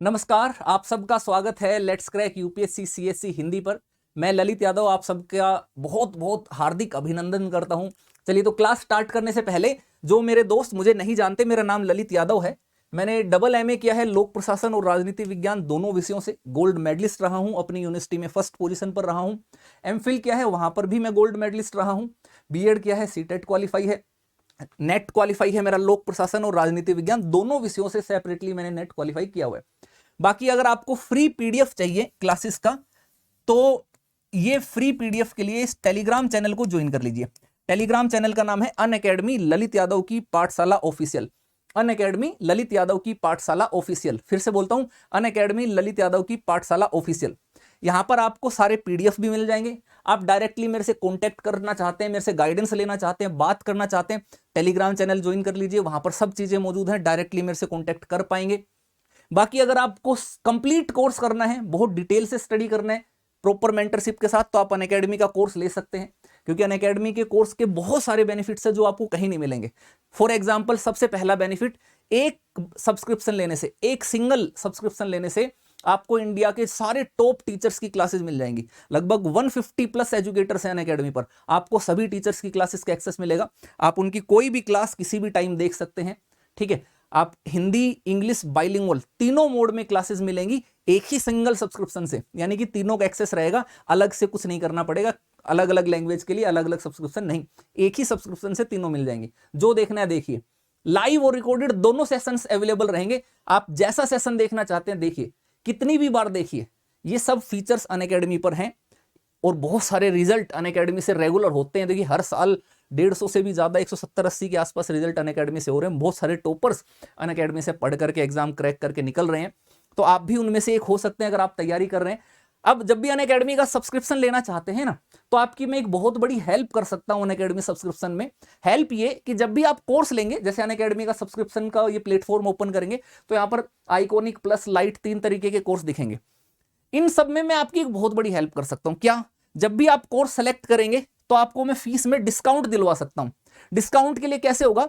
नमस्कार, आप सबका स्वागत है let's crack UPSC CSC Hindi पर। मैं ललित यादव आप सबका बहुत बहुत हार्दिक अभिनंदन करता हूं। चलिए तो क्लास स्टार्ट करने से पहले जो मेरे दोस्त मुझे नहीं जानते, मेरा नाम ललित यादव है। मैंने डबल एमए किया है लोक प्रशासन और राजनीति विज्ञान दोनों विषयों से। गोल्ड मेडलिस्ट रहा हूं, अपनी यूनिवर्सिटी में फर्स्ट पोजीशन पर रहा हूं। एमफिल किया है, वहां पर भी मैं गोल्ड मेडलिस्ट रहा हूं। बीएड किया है, सीटेट क्वालिफाई है, नेट क्वालिफाई है मेरा लोक प्रशासन और राजनीति विज्ञान दोनों विषयों से सेपरेटली मैंने नेट क्वालिफाई किया हुआ है। बाकी अगर आपको फ्री पीडीएफ चाहिए क्लासेस का तो ये फ्री पीडीएफ के लिए इस टेलीग्राम चैनल को ज्वाइन कर लीजिए। टेलीग्राम चैनल का नाम है अनअकैडमी ललित यादव की पाठशाला ऑफिशियल। अनअकैडमी ललित यादव की पाठशाला ऑफिशियल, फिर से बोलता हूं, अनअकैडमी ललित यादव की पाठशाला ऑफिशियल। यहां पर आपको सारे पीडीएफ भी मिल जाएंगे। आप डायरेक्टली मेरे से कांटेक्ट करना चाहते हैं, मेरे से गाइडेंस लेना चाहते हैं, बात करना चाहते हैं, टेलीग्राम चैनल ज्वाइन कर लीजिए। वहां पर सब चीजें मौजूद हैं, डायरेक्टली मेरे से कांटेक्ट कर पाएंगे। बाकी अगर आपको कंप्लीट कोर्स करना है, बहुत डिटेल से स्टडी करना है प्रॉपर मेंटरशिप के साथ, तो आप अनअकैडमी का कोर्स ले सकते हैं, क्योंकि अनअकैडमी के कोर्स के बहुत सारे बेनिफिट्स हैं जो आपको कहीं नहीं मिलेंगे। फॉर एग्जांपल, सबसे पहला बेनिफिट, एक सब्सक्रिप्शन लेने से, एक सिंगल सब्सक्रिप्शन लेने से आपको इंडिया के सारे टॉप टीचर्स की क्लासेस मिल जाएंगी। लगभग 150 प्लस एजुकेटर्स हैं अनअकैडमी पर, आपको सभी टीचर्स की क्लासेस का एक्सेस मिलेगा। आप उनकी कोई भी क्लास किसी भी टाइम देख सकते हैं। ठीक है, आप हिंदी इंग्लिश बाइलिंगुअल तीनों मोड में क्लासेस मिलेंगी एक ही सिंगल सब्सक्रिप्शन से, यानी कि तीनों का एक्सेस रहेगा, अलग से कुछ नहीं करना पड़ेगा, अलग अलग लैंग्वेज के लिए अलग अलग सब्सक्रिप्शन नहीं, एक ही सब्सक्रिप्शन से तीनों मिल जाएंगे। जो देखना है देखिए, लाइव और रिकॉर्डेड दोनों सेशंस अवेलेबल रहेंगे। आप जैसा सेशन देखना चाहते हैं देखिए, कितनी भी बार देखिए, ये सब फीचर्स अनअकैडमी पर हैं। और बहुत सारे रिजल्ट अनअकैडमी से रेगुलर होते हैं। देखिए हर साल 150 से भी ज्यादा 170-80 के आसपास रिजल्ट अनअकैडमी से हो रहे हैं। बहुत सारे टॉपर्स अनअकैडमी से पढ़ करके एग्जाम क्रैक करके निकल रहे हैं, तो आप भी उनमें से एक हो सकते हैं अगर आप तैयारी कर रहे हैं। अब जब भी अनअकैडमी का सब्सक्रिप्शन लेना चाहते हैं ना, तो आपकी मैं एक बहुत बड़ी हेल्प कर सकता हूं अनअकैडमी सब्सक्रिप्शन में। हेल्प ये कि जब भी आप कोर्स लेंगे, जैसे अनअकैडमी का सब्सक्रिप्शन का ये प्लेटफॉर्म ओपन करेंगे, तो यहाँ पर आइकॉनिक प्लस लाइट 3 तरीके के कोर्स दिखेंगे। इन सब में मैं आपकी एक बहुत बड़ी हेल्प कर सकता हूं। क्या? जब भी आप कोर्स सेलेक्ट करेंगे तो आपको मैं फीस में डिस्काउंट दिलवा सकता हूं। डिस्काउंट के लिए कैसे होगा?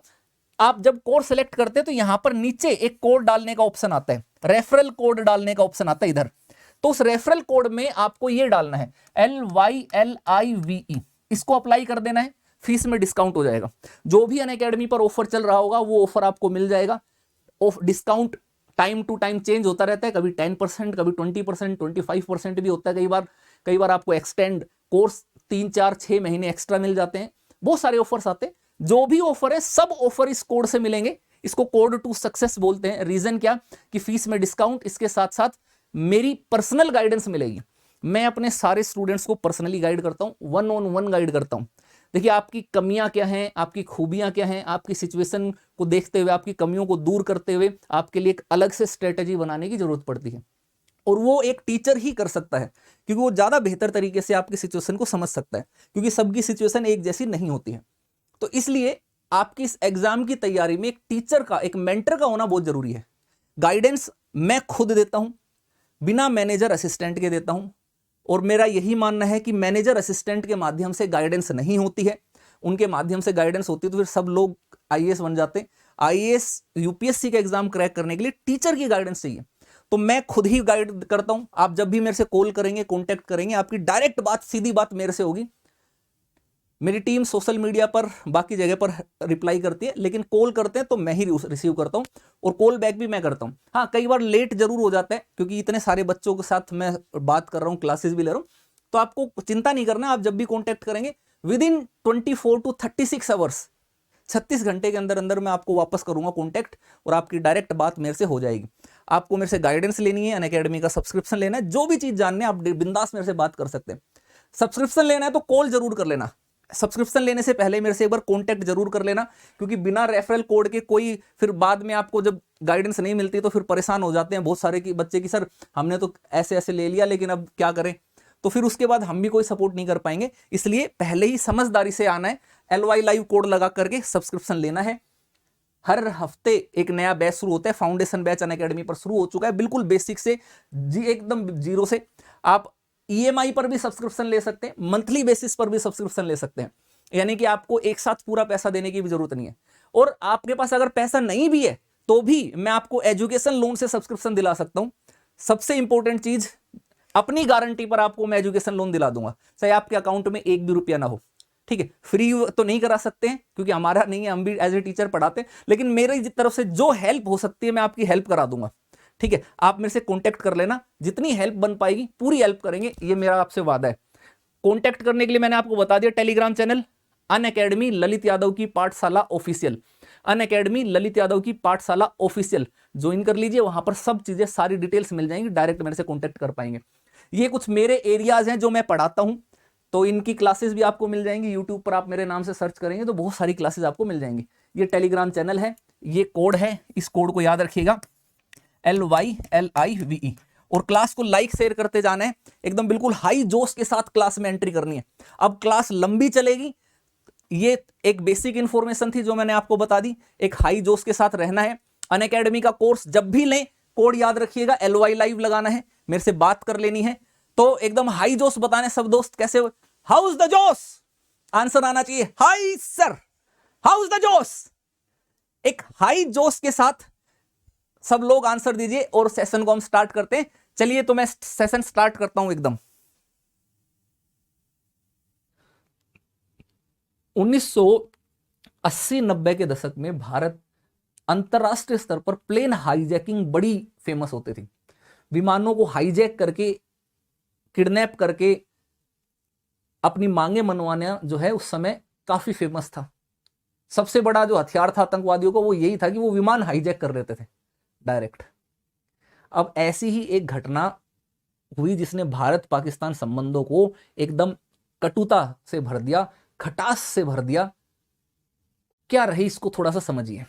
आप जब कोर्स सेलेक्ट करते हैं तो यहां पर नीचे एक कोड डालने का ऑप्शन आता है, रेफरल कोड डालने का ऑप्शन आता है इधर। तो उस रेफरल कोड में आपको ये डालना है LYLIVE, इसको अप्लाई कर देना है, फीस में डिस्काउंट हो जाएगा। जो भी अनअकैडमी पर ऑफर चल रहा होगा वो ऑफर आपको मिल जाएगा। Discount time to time change होता रहता है, कभी 10%, कभी 20%, 25% भी होता है। कई बार आपको एक्सटेंड कोर्स 3 4 6 महीने एक्स्ट्रा मिल जाते हैं। बहुत सारे ऑफर्स आते हैं। जो भी ऑफर है सब ऑफर इस कोड से मिलेंगे। इसको कोड टू सक्सेस बोलते हैं। रीजन क्या? कि फीस में डिस्काउंट, इसके साथ साथ मेरी पर्सनल गाइडेंस मिलेगी। मैं अपने सारे स्टूडेंट्स को पर्सनली गाइड करता हूं, 1-on-1 गाइड करता हूं। देखिए आपकी कमियां क्या हैं, आपकी खूबियां क्या हैं, आपकी सिचुएशन को देखते हुए, आपकी कमियों को दूर करते हुए आपके लिए एक अलग से स्ट्रेटेजी बनाने की जरूरत पड़ती है। और वो एक टीचर ही कर सकता है, क्योंकि वो ज्यादा बेहतर तरीके से आपकी सिचुएशन को समझ सकता है, क्योंकि सबकी सिचुएशन एक जैसी नहीं होती है। तो इसलिए आपकी इस एग्जाम की तैयारी में एक टीचर का, एक मेंटर का होना बहुत जरूरी है। गाइडेंस मैं खुद देता हूं, बिना मैनेजर असिस्टेंट के देता हूं। और मेरा यही मानना है कि मैनेजर असिस्टेंट के माध्यम से गाइडेंस नहीं होती है। उनके माध्यम से गाइडेंस होती है तो फिर सब लोग आईएएस बन जाते हैं। आईएएस यूपीएससी का एग्जाम क्रैक करने के लिए टीचर की गाइडेंस चाहिए। तो मैं खुद ही गाइड करता हूं। आप जब भी मेरे से कॉल करेंगे, कॉन्टेक्ट करेंगे, आपकी डायरेक्ट बात, सीधी बात मेरे से होगी। मेरी टीम सोशल मीडिया पर, बाकी जगह पर रिप्लाई करती है, लेकिन कॉल करते हैं तो मैं ही रिसीव करता हूं, और कॉल बैक भी मैं करता हूं। हाँ, कई बार लेट जरूर हो जाता है, क्योंकि इतने सारे बच्चों के साथ मैं बात कर रहा हूं, क्लासेस भी ले रहा हूं। तो आपको चिंता नहीं करना। आप जब भी कॉन्टेक्ट करेंगे विद इन 24 to 36 आवर्स, 36 घंटे के अंदर अंदर मैं आपको वापस करूंगा कॉन्टैक्ट, और आपकी डायरेक्ट बात मेरे से हो जाएगी। आपको मेरे से गाइडेंस लेनी है, अनअकैडमी का सब्सक्रिप्शन लेना है, जो भी चीज जानने आप बिंदास मेरे से बात कर सकते हैं। सब्सक्रिप्शन लेना है तो कॉल जरूर कर लेना। सब्सक्रिप्शन लेने से पहले मेरे से एक बार कॉन्टैक्ट जरूर कर लेना, क्योंकि बिना रेफरल कोड के कोई फिर बाद में आपको जब गाइडेंस नहीं मिलती तो फिर परेशान हो जाते हैं बहुत सारे की बच्चे की, सर हमने तो ऐसे ऐसे ले लिया लेकिन अब क्या करें। तो फिर उसके बाद हम भी कोई सपोर्ट नहीं कर पाएंगे। इसलिए पहले ही समझदारी से आना है, LY लाइव कोड लगा करके सब्सक्रिप्शन लेना है। हर हफ्ते एक नया बैच शुरू होता है। फाउंडेशन बैच अनअकैडमी पर शुरू हो चुका है, बिल्कुल बेसिक से एकदम जीरो से। आप ईएमआई पर भी सब्सक्रिप्शन ले सकते हैं, मंथली बेसिस पर भी सब्सक्रिप्शन ले सकते हैं, यानी कि आपको एक साथ पूरा पैसा देने की भी जरूरत नहीं है। और आपके पास अगर पैसा नहीं भी है तो भी मैं आपको एजुकेशन लोन से सब्सक्रिप्शन दिला सकता हूं। सबसे इंपॉर्टेंट चीज, अपनी गारंटी पर आपको मैं एजुकेशन लोन दिला दूंगा, चाहे आपके अकाउंट में एक भी रुपया ना हो। ठीक है, फ्री तो नहीं करा सकते हैं क्योंकि हमारा नहीं है, हम भी एज ए टीचर पढ़ाते हैं, लेकिन मेरी तरफ से जो हेल्प हो सकती है मैं आपकी हेल्प करा दूंगा। ठीक है, आप मेरे से कॉन्टेक्ट कर लेना, जितनी हेल्प बन पाएगी पूरी हेल्प करेंगे, ये मेरा आपसे वादा है। कॉन्टेक्ट करने के लिए मैंने आपको बता दिया, Telegram channel Unacademy Lalit Yadav की पाठशाला ऑफिशियल, अनअकैडमी ललित यादव की पाठशाला ऑफिशियल ज्वाइन कर लीजिए। वहां पर सब चीजें, सारी डिटेल्स मिल जाएंगी, डायरेक्ट मेरे से कॉन्टेक्ट कर पाएंगे। ये कुछ मेरे एरियाज हैं जो मैं पढ़ाता हूं, तो इनकी क्लासेस भी आपको मिल जाएंगी। यूट्यूब पर आप मेरे नाम से सर्च करेंगे तो बहुत सारी क्लासेस आपको मिल जाएंगी। ये टेलीग्राम चैनल है, ये कोड है, इस कोड को याद रखिएगा, LYLIVE, और क्लास को लाइक शेयर करते जाना है, एकदम बिल्कुल हाई जोश के साथ क्लास में एंट्री करनी है। अब क्लास लंबी चलेगी, ये एक बेसिक इंफॉर्मेशन थी जो मैंने आपको बता दी, एक हाई जोश के साथ रहना है। अनअकैडमी का कोर्स जब भी लें, कोड याद रखिएगा, LY लाइव लगाना है, मेरे से बात कर लेनी है, तो एकदम हाई जोश बताने सब दोस्त कैसे, हाउ इज द जोश, आंसर आना चाहिए high sir, how is the जोश, एक हाई जोश के साथ सब लोग आंसर दीजिए और सेशन को हम स्टार्ट करते हैं। चलिए तो मैं सेशन स्टार्ट करता हूं एकदम। 1980-90 के दशक में भारत अंतरराष्ट्रीय स्तर पर प्लेन हाईजैकिंग बड़ी फेमस होती थी। विमानों को हाईजैक करके, किडनैप करके अपनी मांगे मनवाना जो है उस समय काफी फेमस था। सबसे बड़ा जो हथियार था आतंकवादियों को वो यही था कि वो विमान हाईजैक कर लेते थे डायरेक्ट। अब ऐसी ही एक घटना हुई जिसने भारत पाकिस्तान संबंधों को एकदम कटुता से भर दिया, खटास से भर दिया। क्या रही, इसको थोड़ा सा समझिए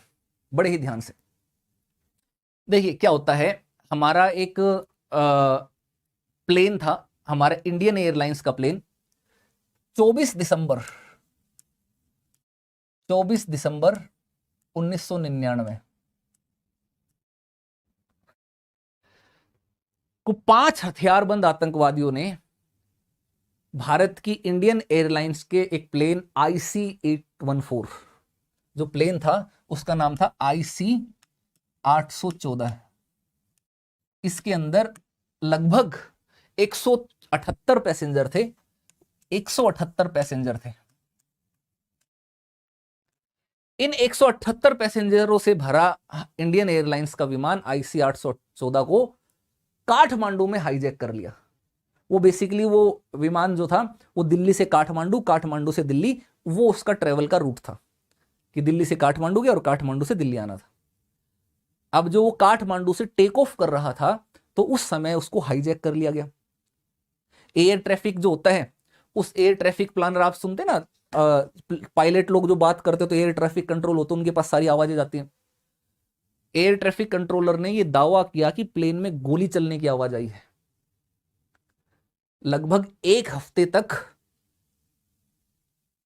बड़े ही ध्यान से। देखिए क्या होता है, हमारा एक प्लेन था, हमारा इंडियन एयरलाइंस का प्लेन 24 दिसंबर 1999 को 5 हथियारबंद आतंकवादियों ने भारत की इंडियन एयरलाइंस के एक प्लेन IC-814, जो प्लेन था उसका नाम था IC-814, इसके अंदर लगभग 178 पैसेंजर थे, 178 पैसेंजर थे। इन 178 पैसेंजरों से भरा इंडियन एयरलाइंस का विमान IC-814 को काठमांडू में हाईजैक कर लिया। वो बेसिकली वो विमान जो था वो दिल्ली से काठमांडू, काठमांडू से दिल्ली, वो उसका ट्रेवल का रूट था कि दिल्ली से काठमांडू गया और काठमांडू से दिल्ली आना था। अब जो वो काठमांडू से टेक ऑफ कर रहा था तो उस समय उसको हाईजैक कर लिया गया। एयर ट्रैफिक जो होता है, उस एयर ट्रैफिक प्लानर आप सुनते ना, पायलट लोग जो बात करते तो एयर ट्रैफिक कंट्रोल होता है, उनके पास सारी आवाजें जाती हैं। एयर ट्रैफिक कंट्रोलर ने यह दावा किया कि प्लेन में गोली चलने की आवाज आई है। लगभग 1 हफ्ते तक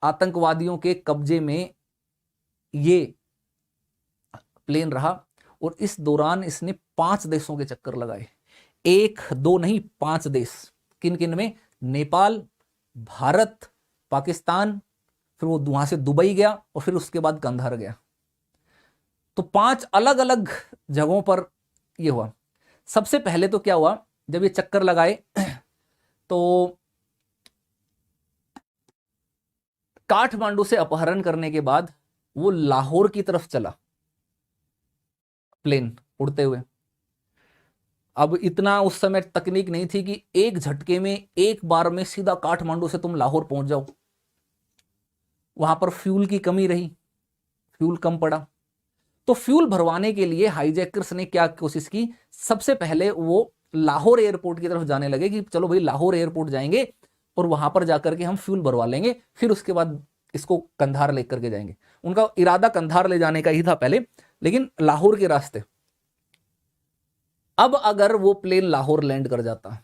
आतंकवादियों के कब्जे में ये प्लेन रहा और इस दौरान इसने 5 देशों के चक्कर लगाए, 1 2 नहीं 5 देश। किन किन में? नेपाल, भारत, पाकिस्तान, फिर वो वहां से दुबई गया और फिर उसके बाद कंधार गया। तो 5 अलग अलग जगहों पर ये हुआ। सबसे पहले तो क्या हुआ, जब ये चक्कर लगाए तो काठमांडू से अपहरण करने के बाद वो लाहौर की तरफ चला प्लेन उड़ते हुए। अब इतना उस समय तकनीक नहीं थी कि एक झटके में एक बार में सीधा काठमांडू से तुम लाहौर पहुंच जाओ। वहां पर फ्यूल की कमी रही, फ्यूल कम पड़ा। तो फ्यूल भरवाने के लिए हाईजैकर्स ने क्या कोशिश की, सबसे पहले वो लाहौर एयरपोर्ट की तरफ जाने लगे कि चलो भाई लाहौर एयरपोर्ट जाएंगे और वहां पर जाकर के हम फ्यूल भरवा लेंगे, फिर उसके बाद इसको कंधार लेकर के जाएंगे। उनका इरादा कंधार ले जाने का ही था पहले, लेकिन लाहौर के रास्ते। अब अगर वो प्लेन लाहौर लैंड कर जाता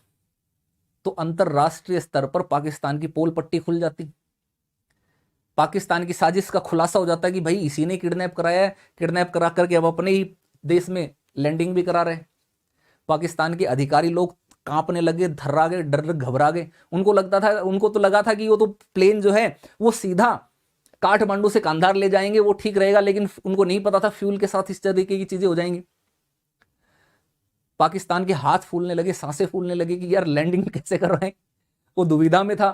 तो अंतरराष्ट्रीय स्तर पर पाकिस्तान की पोल पट्टी खुल जाती, पाकिस्तान की साजिश का खुलासा हो जाता है कि भाई इसी ने किडनैप कराया है, किडनैप करा करके अब अपने ही देश में लैंडिंग भी करा रहे। पाकिस्तान के अधिकारी लोग कांपने लगे, धर्रा गए, डर घबरा गए। उनको तो लगा था कि वो तो प्लेन जो है वो सीधा काठमांडू से कांधार ले जाएंगे वो ठीक रहेगा, लेकिन उनको नहीं पता था फ्यूल के साथ इस तरीके की चीजें हो जाएंगी। पाकिस्तान के हाथ फूलने लगे, सांसें फूलने लगी कि यार लैंडिंग कैसे कर रहे हैं। वो दुविधा में था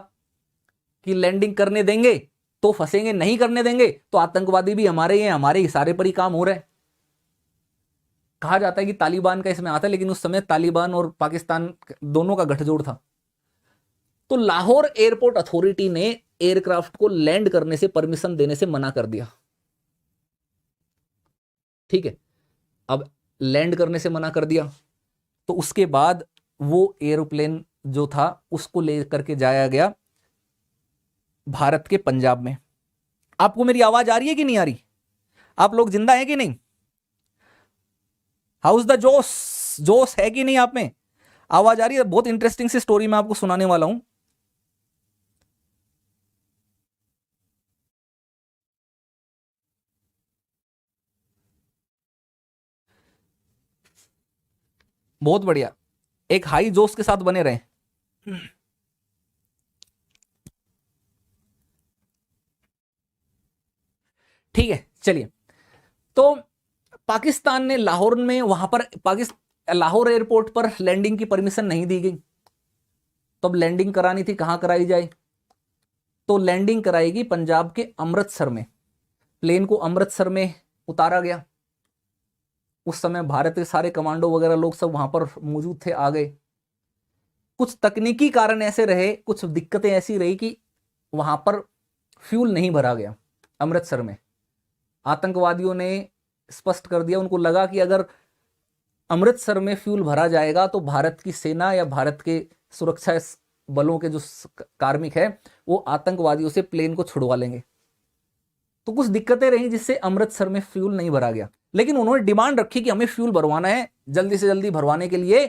कि लैंडिंग करने देंगे तो फंसेंगे, नहीं करने देंगे तो आतंकवादी भी हमारे हैं, हमारे इशारे पर ही काम हो रहा है। कहा जाता है कि तालिबान का इसमें आता है, लेकिन उस समय तालिबान और पाकिस्तान दोनों का गठजोड़ था। तो लाहौर एयरपोर्ट अथॉरिटी ने एयरक्राफ्ट को लैंड करने से परमिशन देने से मना कर दिया। ठीक है, अब लैंड करने से मना कर दिया तो उसके बाद वो एरोप्लेन जो था उसको लेकर के जाया गया भारत के पंजाब में। आपको मेरी आवाज आ रही है कि नहीं आ रही? आप लोग जिंदा हैं कि नहीं? हाउस द जोश, जोश है कि नहीं आप में? आवाज आ रही है? बहुत इंटरेस्टिंग सी स्टोरी मैं आपको सुनाने वाला हूं। बहुत बढ़िया, एक हाई जोश के साथ बने रहें। ठीक है, चलिए। तो पाकिस्तान ने लाहौर में, वहां पर लाहौर एयरपोर्ट पर लैंडिंग की परमिशन नहीं दी गई। तो अब लैंडिंग करानी थी, कहां कराई जाए? तो लैंडिंग कराएगी पंजाब के अमृतसर में। प्लेन को अमृतसर में उतारा गया। उस समय भारत के सारे कमांडो वगैरह लोग सब वहां पर मौजूद थे, आ गए। कुछ तकनीकी कारण ऐसे रहे, कुछ दिक्कतें ऐसी रही कि वहां पर फ्यूल नहीं भरा गया अमृतसर में। आतंकवादियों ने स्पष्ट कर दिया, उनको लगा कि अगर अमृतसर में फ्यूल भरा जाएगा तो भारत की सेना या भारत के सुरक्षा बलों के जो कार्मिक है वो आतंकवादियों से प्लेन को छुड़वा लेंगे। तो कुछ दिक्कतें रही जिससे अमृतसर में फ्यूल नहीं भरा गया, लेकिन उन्होंने डिमांड रखी कि हमें फ्यूल भरवाना है। जल्दी से जल्दी भरवाने के लिए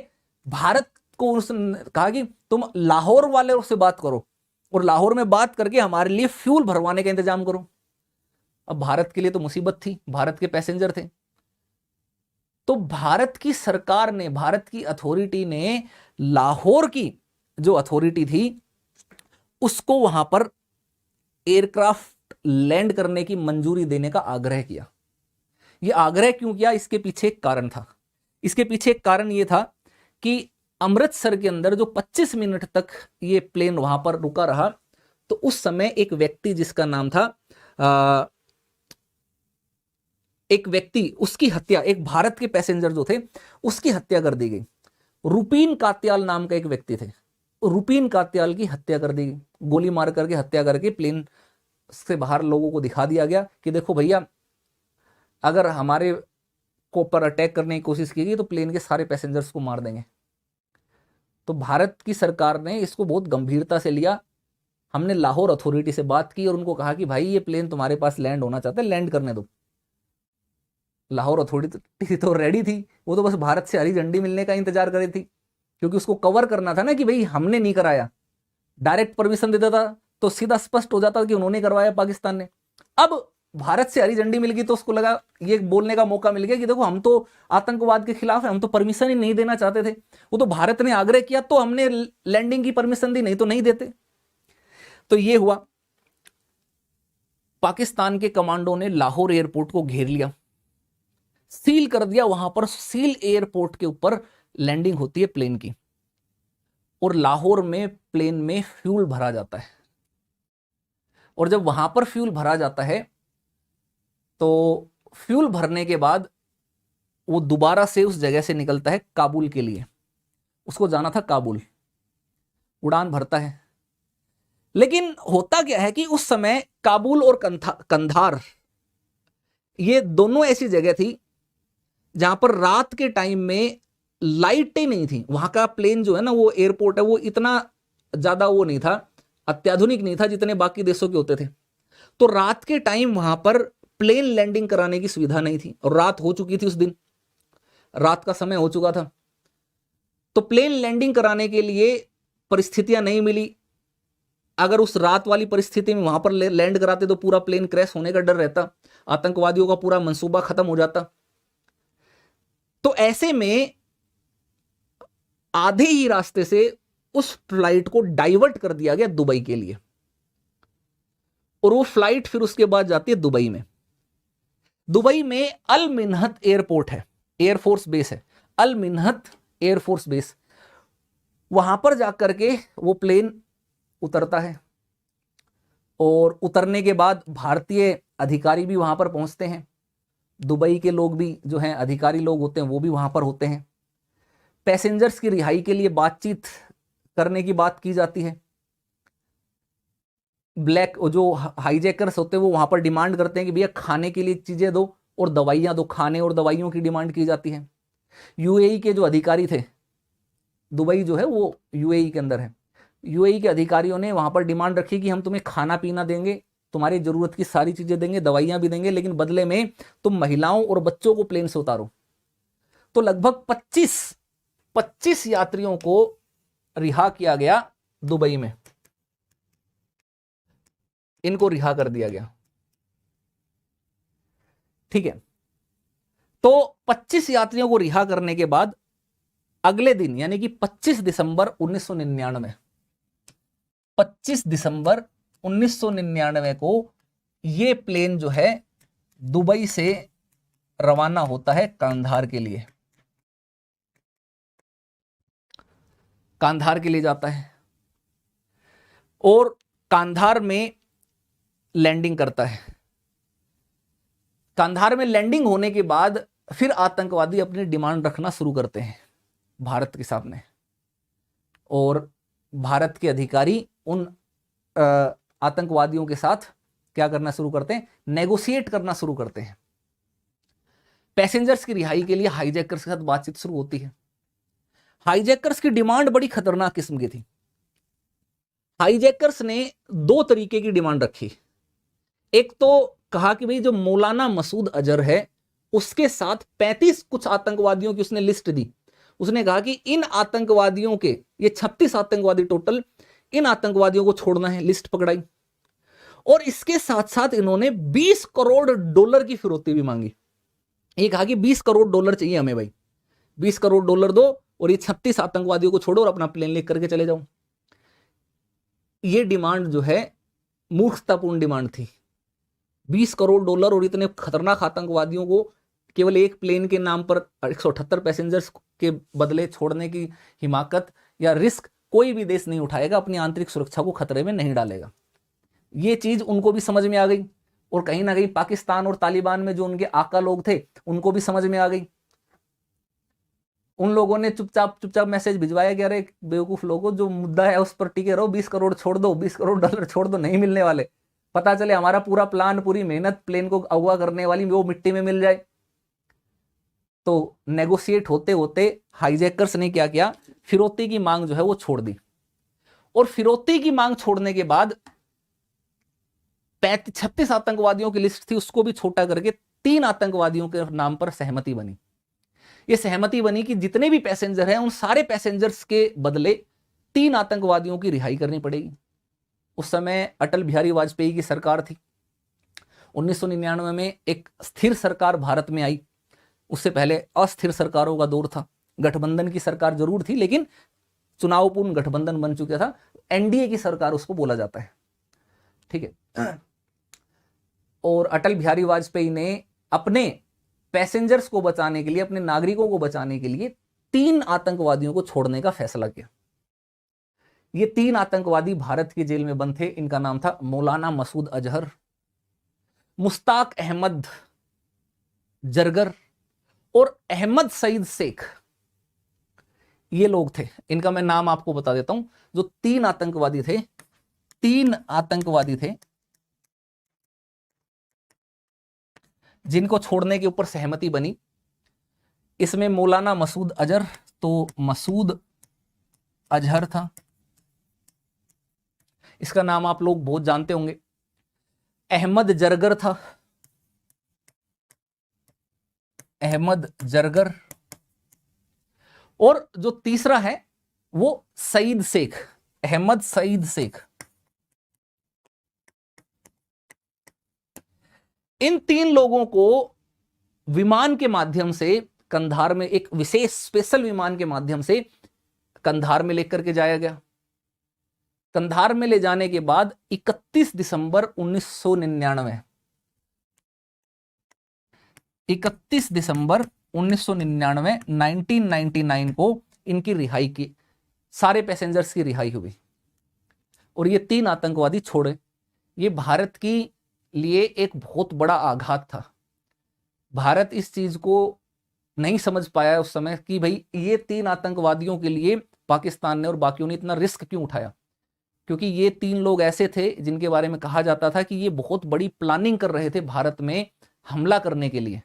भारत को उसने कहा कि तुम लाहौर वाले से बात करो और लाहौर में बात करके हमारे लिए फ्यूल भरवाने का इंतजाम करो। अब भारत के लिए तो मुसीबत थी, भारत के पैसेंजर थे। तो भारत की सरकार ने, भारत की अथॉरिटी ने लाहौर की जो अथॉरिटी थी उसको वहां पर एयरक्राफ्ट लैंड करने की मंजूरी देने का आग्रह किया। यह आग्रह क्यों किया? इसके पीछे एक कारण था। इसके पीछे एक कारण यह था कि अमृतसर के अंदर जो 25 मिनट तक ये प्लेन वहां पर रुका रहा, तो उस समय एक व्यक्ति जिसका नाम था एक व्यक्ति, उसकी हत्या, एक भारत के पैसेंजर जो थे उसकी हत्या कर दी गई। रुपीन कात्याल नाम का एक व्यक्ति थे, रुपीन कात्याल की हत्या कर दी गई। गोली मार करके हत्या करके प्लेन से बाहर लोगों को दिखा दिया गया कि देखो भैया, अगर हमारे को पर अटैक करने की कोशिश की गई तो प्लेन के सारे पैसेंजर्स को मार देंगे। तो भारत की सरकार ने इसको बहुत गंभीरता से लिया। हमने लाहौर अथॉरिटी से बात की और उनको कहा कि भाई ये प्लेन तुम्हारे पास लैंड होना चाहता है, लैंड करने दो। लाहौर अथॉरिटी तो रेडी थी, वो तो बस भारत से हरी झंडी मिलने का इंतजार कर रही थी, क्योंकि उसको कवर करना था ना कि भाई हमने नहीं कराया। डायरेक्ट परमिशन देता था तो सीधा स्पष्ट हो जाता कि उन्होंने करवाया, पाकिस्तान ने। अब भारत से हरी झंडी मिल गई तो उसको लगा, ये बोलने का मौका मिल गया कि देखो हम तो आतंकवाद के खिलाफ है, हम तो परमिशन ही नहीं देना चाहते थे। वो तो भारत ने आग्रह किया तो हमने लैंडिंग की परमिशन दी, नहीं तो नहीं देते। तो ये हुआ, पाकिस्तान के कमांडो ने लाहौर एयरपोर्ट को घेर लिया, सील कर दिया। वहां पर सील एयरपोर्ट के ऊपर लैंडिंग होती है प्लेन की, और लाहौर में प्लेन में फ्यूल भरा जाता है। और जब वहां पर फ्यूल भरा जाता है तो फ्यूल भरने के बाद वो दोबारा से उस जगह से निकलता है काबुल के लिए। उसको जाना था काबुल, उड़ान भरता है। लेकिन होता क्या है कि उस समय काबुल और कंधार ये दोनों ऐसी जगह थी जहां पर रात के टाइम में लाइटें नहीं थी। वहां का प्लेन जो है ना, वो एयरपोर्ट है, वो इतना ज्यादा वो नहीं था, अत्याधुनिक नहीं था जितने बाकी देशों के होते थे। तो रात के टाइम वहां पर प्लेन लैंडिंग कराने की सुविधा नहीं थी, और रात हो चुकी थी, उस दिन रात का समय हो चुका था। तो प्लेन लैंडिंग कराने के लिए परिस्थितियां नहीं मिली। अगर उस रात वाली परिस्थिति में वहां पर लैंड कराते तो पूरा प्लेन क्रैश होने का डर रहता, आतंकवादियों का पूरा मंसूबा खत्म हो जाता। तो ऐसे में आधे ही रास्ते से उस फ्लाइट को डाइवर्ट कर दिया गया दुबई के लिए। और वो फ्लाइट फिर उसके बाद जाती है दुबई में। दुबई में अल मिन्हत एयरपोर्ट है, एयरफोर्स बेस है, अल मिन्हत एयरफोर्स बेस। वहां पर जाकर के वो प्लेन उतरता है और उतरने के बाद भारतीय अधिकारी भी वहां पर पहुंचते हैं, दुबई के लोग भी जो हैं अधिकारी लोग होते हैं वो भी वहां पर होते हैं। पैसेंजर्स की रिहाई के लिए बातचीत करने की बात की जाती है। ब्लैक जो हाईजैकर्स होते हैं वो वहां पर डिमांड करते हैं कि भैया खाने के लिए चीजें दो और दवाइयां दो, खाने और दवाइयों की डिमांड की जाती है। यूएई के जो अधिकारी थे, दुबई जो है वो यूएई के अंदर है, यूएई के अधिकारियों ने वहां पर डिमांड रखी कि हम तुम्हें खाना पीना देंगे, तुम्हारी जरूरत की सारी चीजें देंगे, दवाइयां भी देंगे, लेकिन बदले में तुम महिलाओं और बच्चों को प्लेन से उतारो। तो लगभग 25 यात्रियों को रिहा किया गया दुबई में, इनको रिहा कर दिया गया। ठीक है, तो 25 यात्रियों को रिहा करने के बाद अगले दिन यानी कि 25 दिसंबर 1999, 25 दिसंबर 1999 को ये प्लेन जो है दुबई से रवाना होता है कांधार के लिए, कांधार के लिए जाता है और कांधार में लैंडिंग करता है। कांधार में लैंडिंग होने के बाद फिर आतंकवादी अपनी डिमांड रखना शुरू करते हैं भारत के सामने, और भारत के अधिकारी उन आतंकवादियों के साथ क्या करना शुरू करते हैं, नेगोशिएट करना शुरू करते हैं। पैसेंजर्स की रिहाई के लिए हाईजैकर्स के साथ बातचीत शुरू होती है। हाईजैकर्स की डिमांड बड़ी खतरनाक किस्म की थी। हाईजैकर्स ने 2 तरीके की डिमांड रखी। एक तो कहा कि भाई जो मौलाना मसूद अजहर है उसके साथ 35 कुछ आतंकवादियों की उसने लिस्ट दी। उसने कहा कि इन आतंकवादियों के, ये 36 आतंकवादी टोटल, इन आतंकवादियों को छोड़ना है, लिस्ट पकड़ाई। और इसके साथ साथ इन्होंने 20 करोड़ डॉलर की फिरौती भी मांगी। ये कहा कि 20 करोड़ डॉलर चाहिए हमें भाई, 20 करोड़ डॉलर दो और ये 36 आतंकवादियों को छोड़ो और अपना प्लेन लेकर करके चले जाओ। ये डिमांड जो है मूर्खतापूर्ण डिमांड थी। 20 करोड़ डॉलर और इतने खतरनाक आतंकवादियों को केवल एक प्लेन के नाम पर 178 पैसेंजर्स के बदले छोड़ने की हिमाकत या रिस्क कोई भी देश नहीं उठाएगा, अपनी आंतरिक सुरक्षा को खतरे में नहीं डालेगा। ये चीज उनको भी समझ में आ गई और कहीं ना कहीं पाकिस्तान और तालिबान में जो उनके आका लोग थे उनको भी समझ में आ गई। उन लोगों ने चुपचाप मैसेज भिजवाया कि अरे बेवकूफ लोगों, जो मुद्दा है उस पर टिके रहो, 20 करोड़ छोड़ दो, 20 करोड़ डॉलर छोड़ दो, नहीं मिलने वाले। पता चले हमारा पूरा प्लान, पूरी मेहनत प्लेन को अगवा करने वाली वो मिट्टी में मिल जाए। तो नेगोशिएट होते होते हाईजैकर्स ने क्या किया, फिरौती की मांग जो है वो छोड़ दी। और फिरौती की मांग छोड़ने के बाद 36 आतंकवादियों की लिस्ट थी उसको भी छोटा करके 3 आतंकवादियों के नाम पर सहमति बनी। ये सहमति बनी कि जितने भी पैसेंजर हैं उन सारे पैसेंजर्स के बदले 3 आतंकवादियों की रिहाई करनी पड़ेगी। उस समय अटल बिहारी वाजपेयी की सरकार थी। 1999 में एक स्थिर सरकार भारत में आई, उससे पहले अस्थिर सरकारों का दौर था। गठबंधन की सरकार जरूर थी लेकिन चुनावपूर्ण गठबंधन बन चुका था, एनडीए की सरकार उसको बोला जाता है। ठीक है, और अटल बिहारी वाजपेयी ने अपने पैसेंजर्स को बचाने के लिए, अपने नागरिकों को बचाने के लिए 3 आतंकवादियों को छोड़ने का फैसला किया। ये 3 आतंकवादी भारत की जेल में बंद थे। इनका नाम था मौलाना मसूद अजहर, मुश्ताक अहमद जरगर और अहमद सईद शेख। ये लोग थे, इनका मैं नाम आपको बता देता हूं। जो 3 आतंकवादी थे, 3 आतंकवादी थे जिनको छोड़ने के ऊपर सहमति बनी। इसमें मौलाना मसूद अजहर, तो मसूद अजहर था, इसका नाम आप लोग बहुत जानते होंगे। अहमद जरगर था, अहमद जरगर, और जो तीसरा है वो सईद शेख, अहमद सईद शेख। इन 3 लोगों को विमान के माध्यम से कंधार में, एक विशेष स्पेशल विमान के माध्यम से कंधार में लेकर के जाया गया। कंधार में ले जाने के बाद 31 दिसंबर 1999 31 दिसंबर 1999 1999 को इनकी रिहाई की, सारे पैसेंजर्स की रिहाई हुई और ये 3 आतंकवादी छोड़े। ये भारत के लिए एक बहुत बड़ा आघात था। भारत इस चीज को नहीं समझ पाया उस समय कि भाई ये 3 आतंकवादियों के लिए पाकिस्तान ने और बाकियों ने इतना रिस्क क्यों उठाया, क्योंकि ये 3 लोग ऐसे थे जिनके बारे में कहा जाता था कि ये बहुत बड़ी प्लानिंग कर रहे थे भारत में हमला करने के लिए,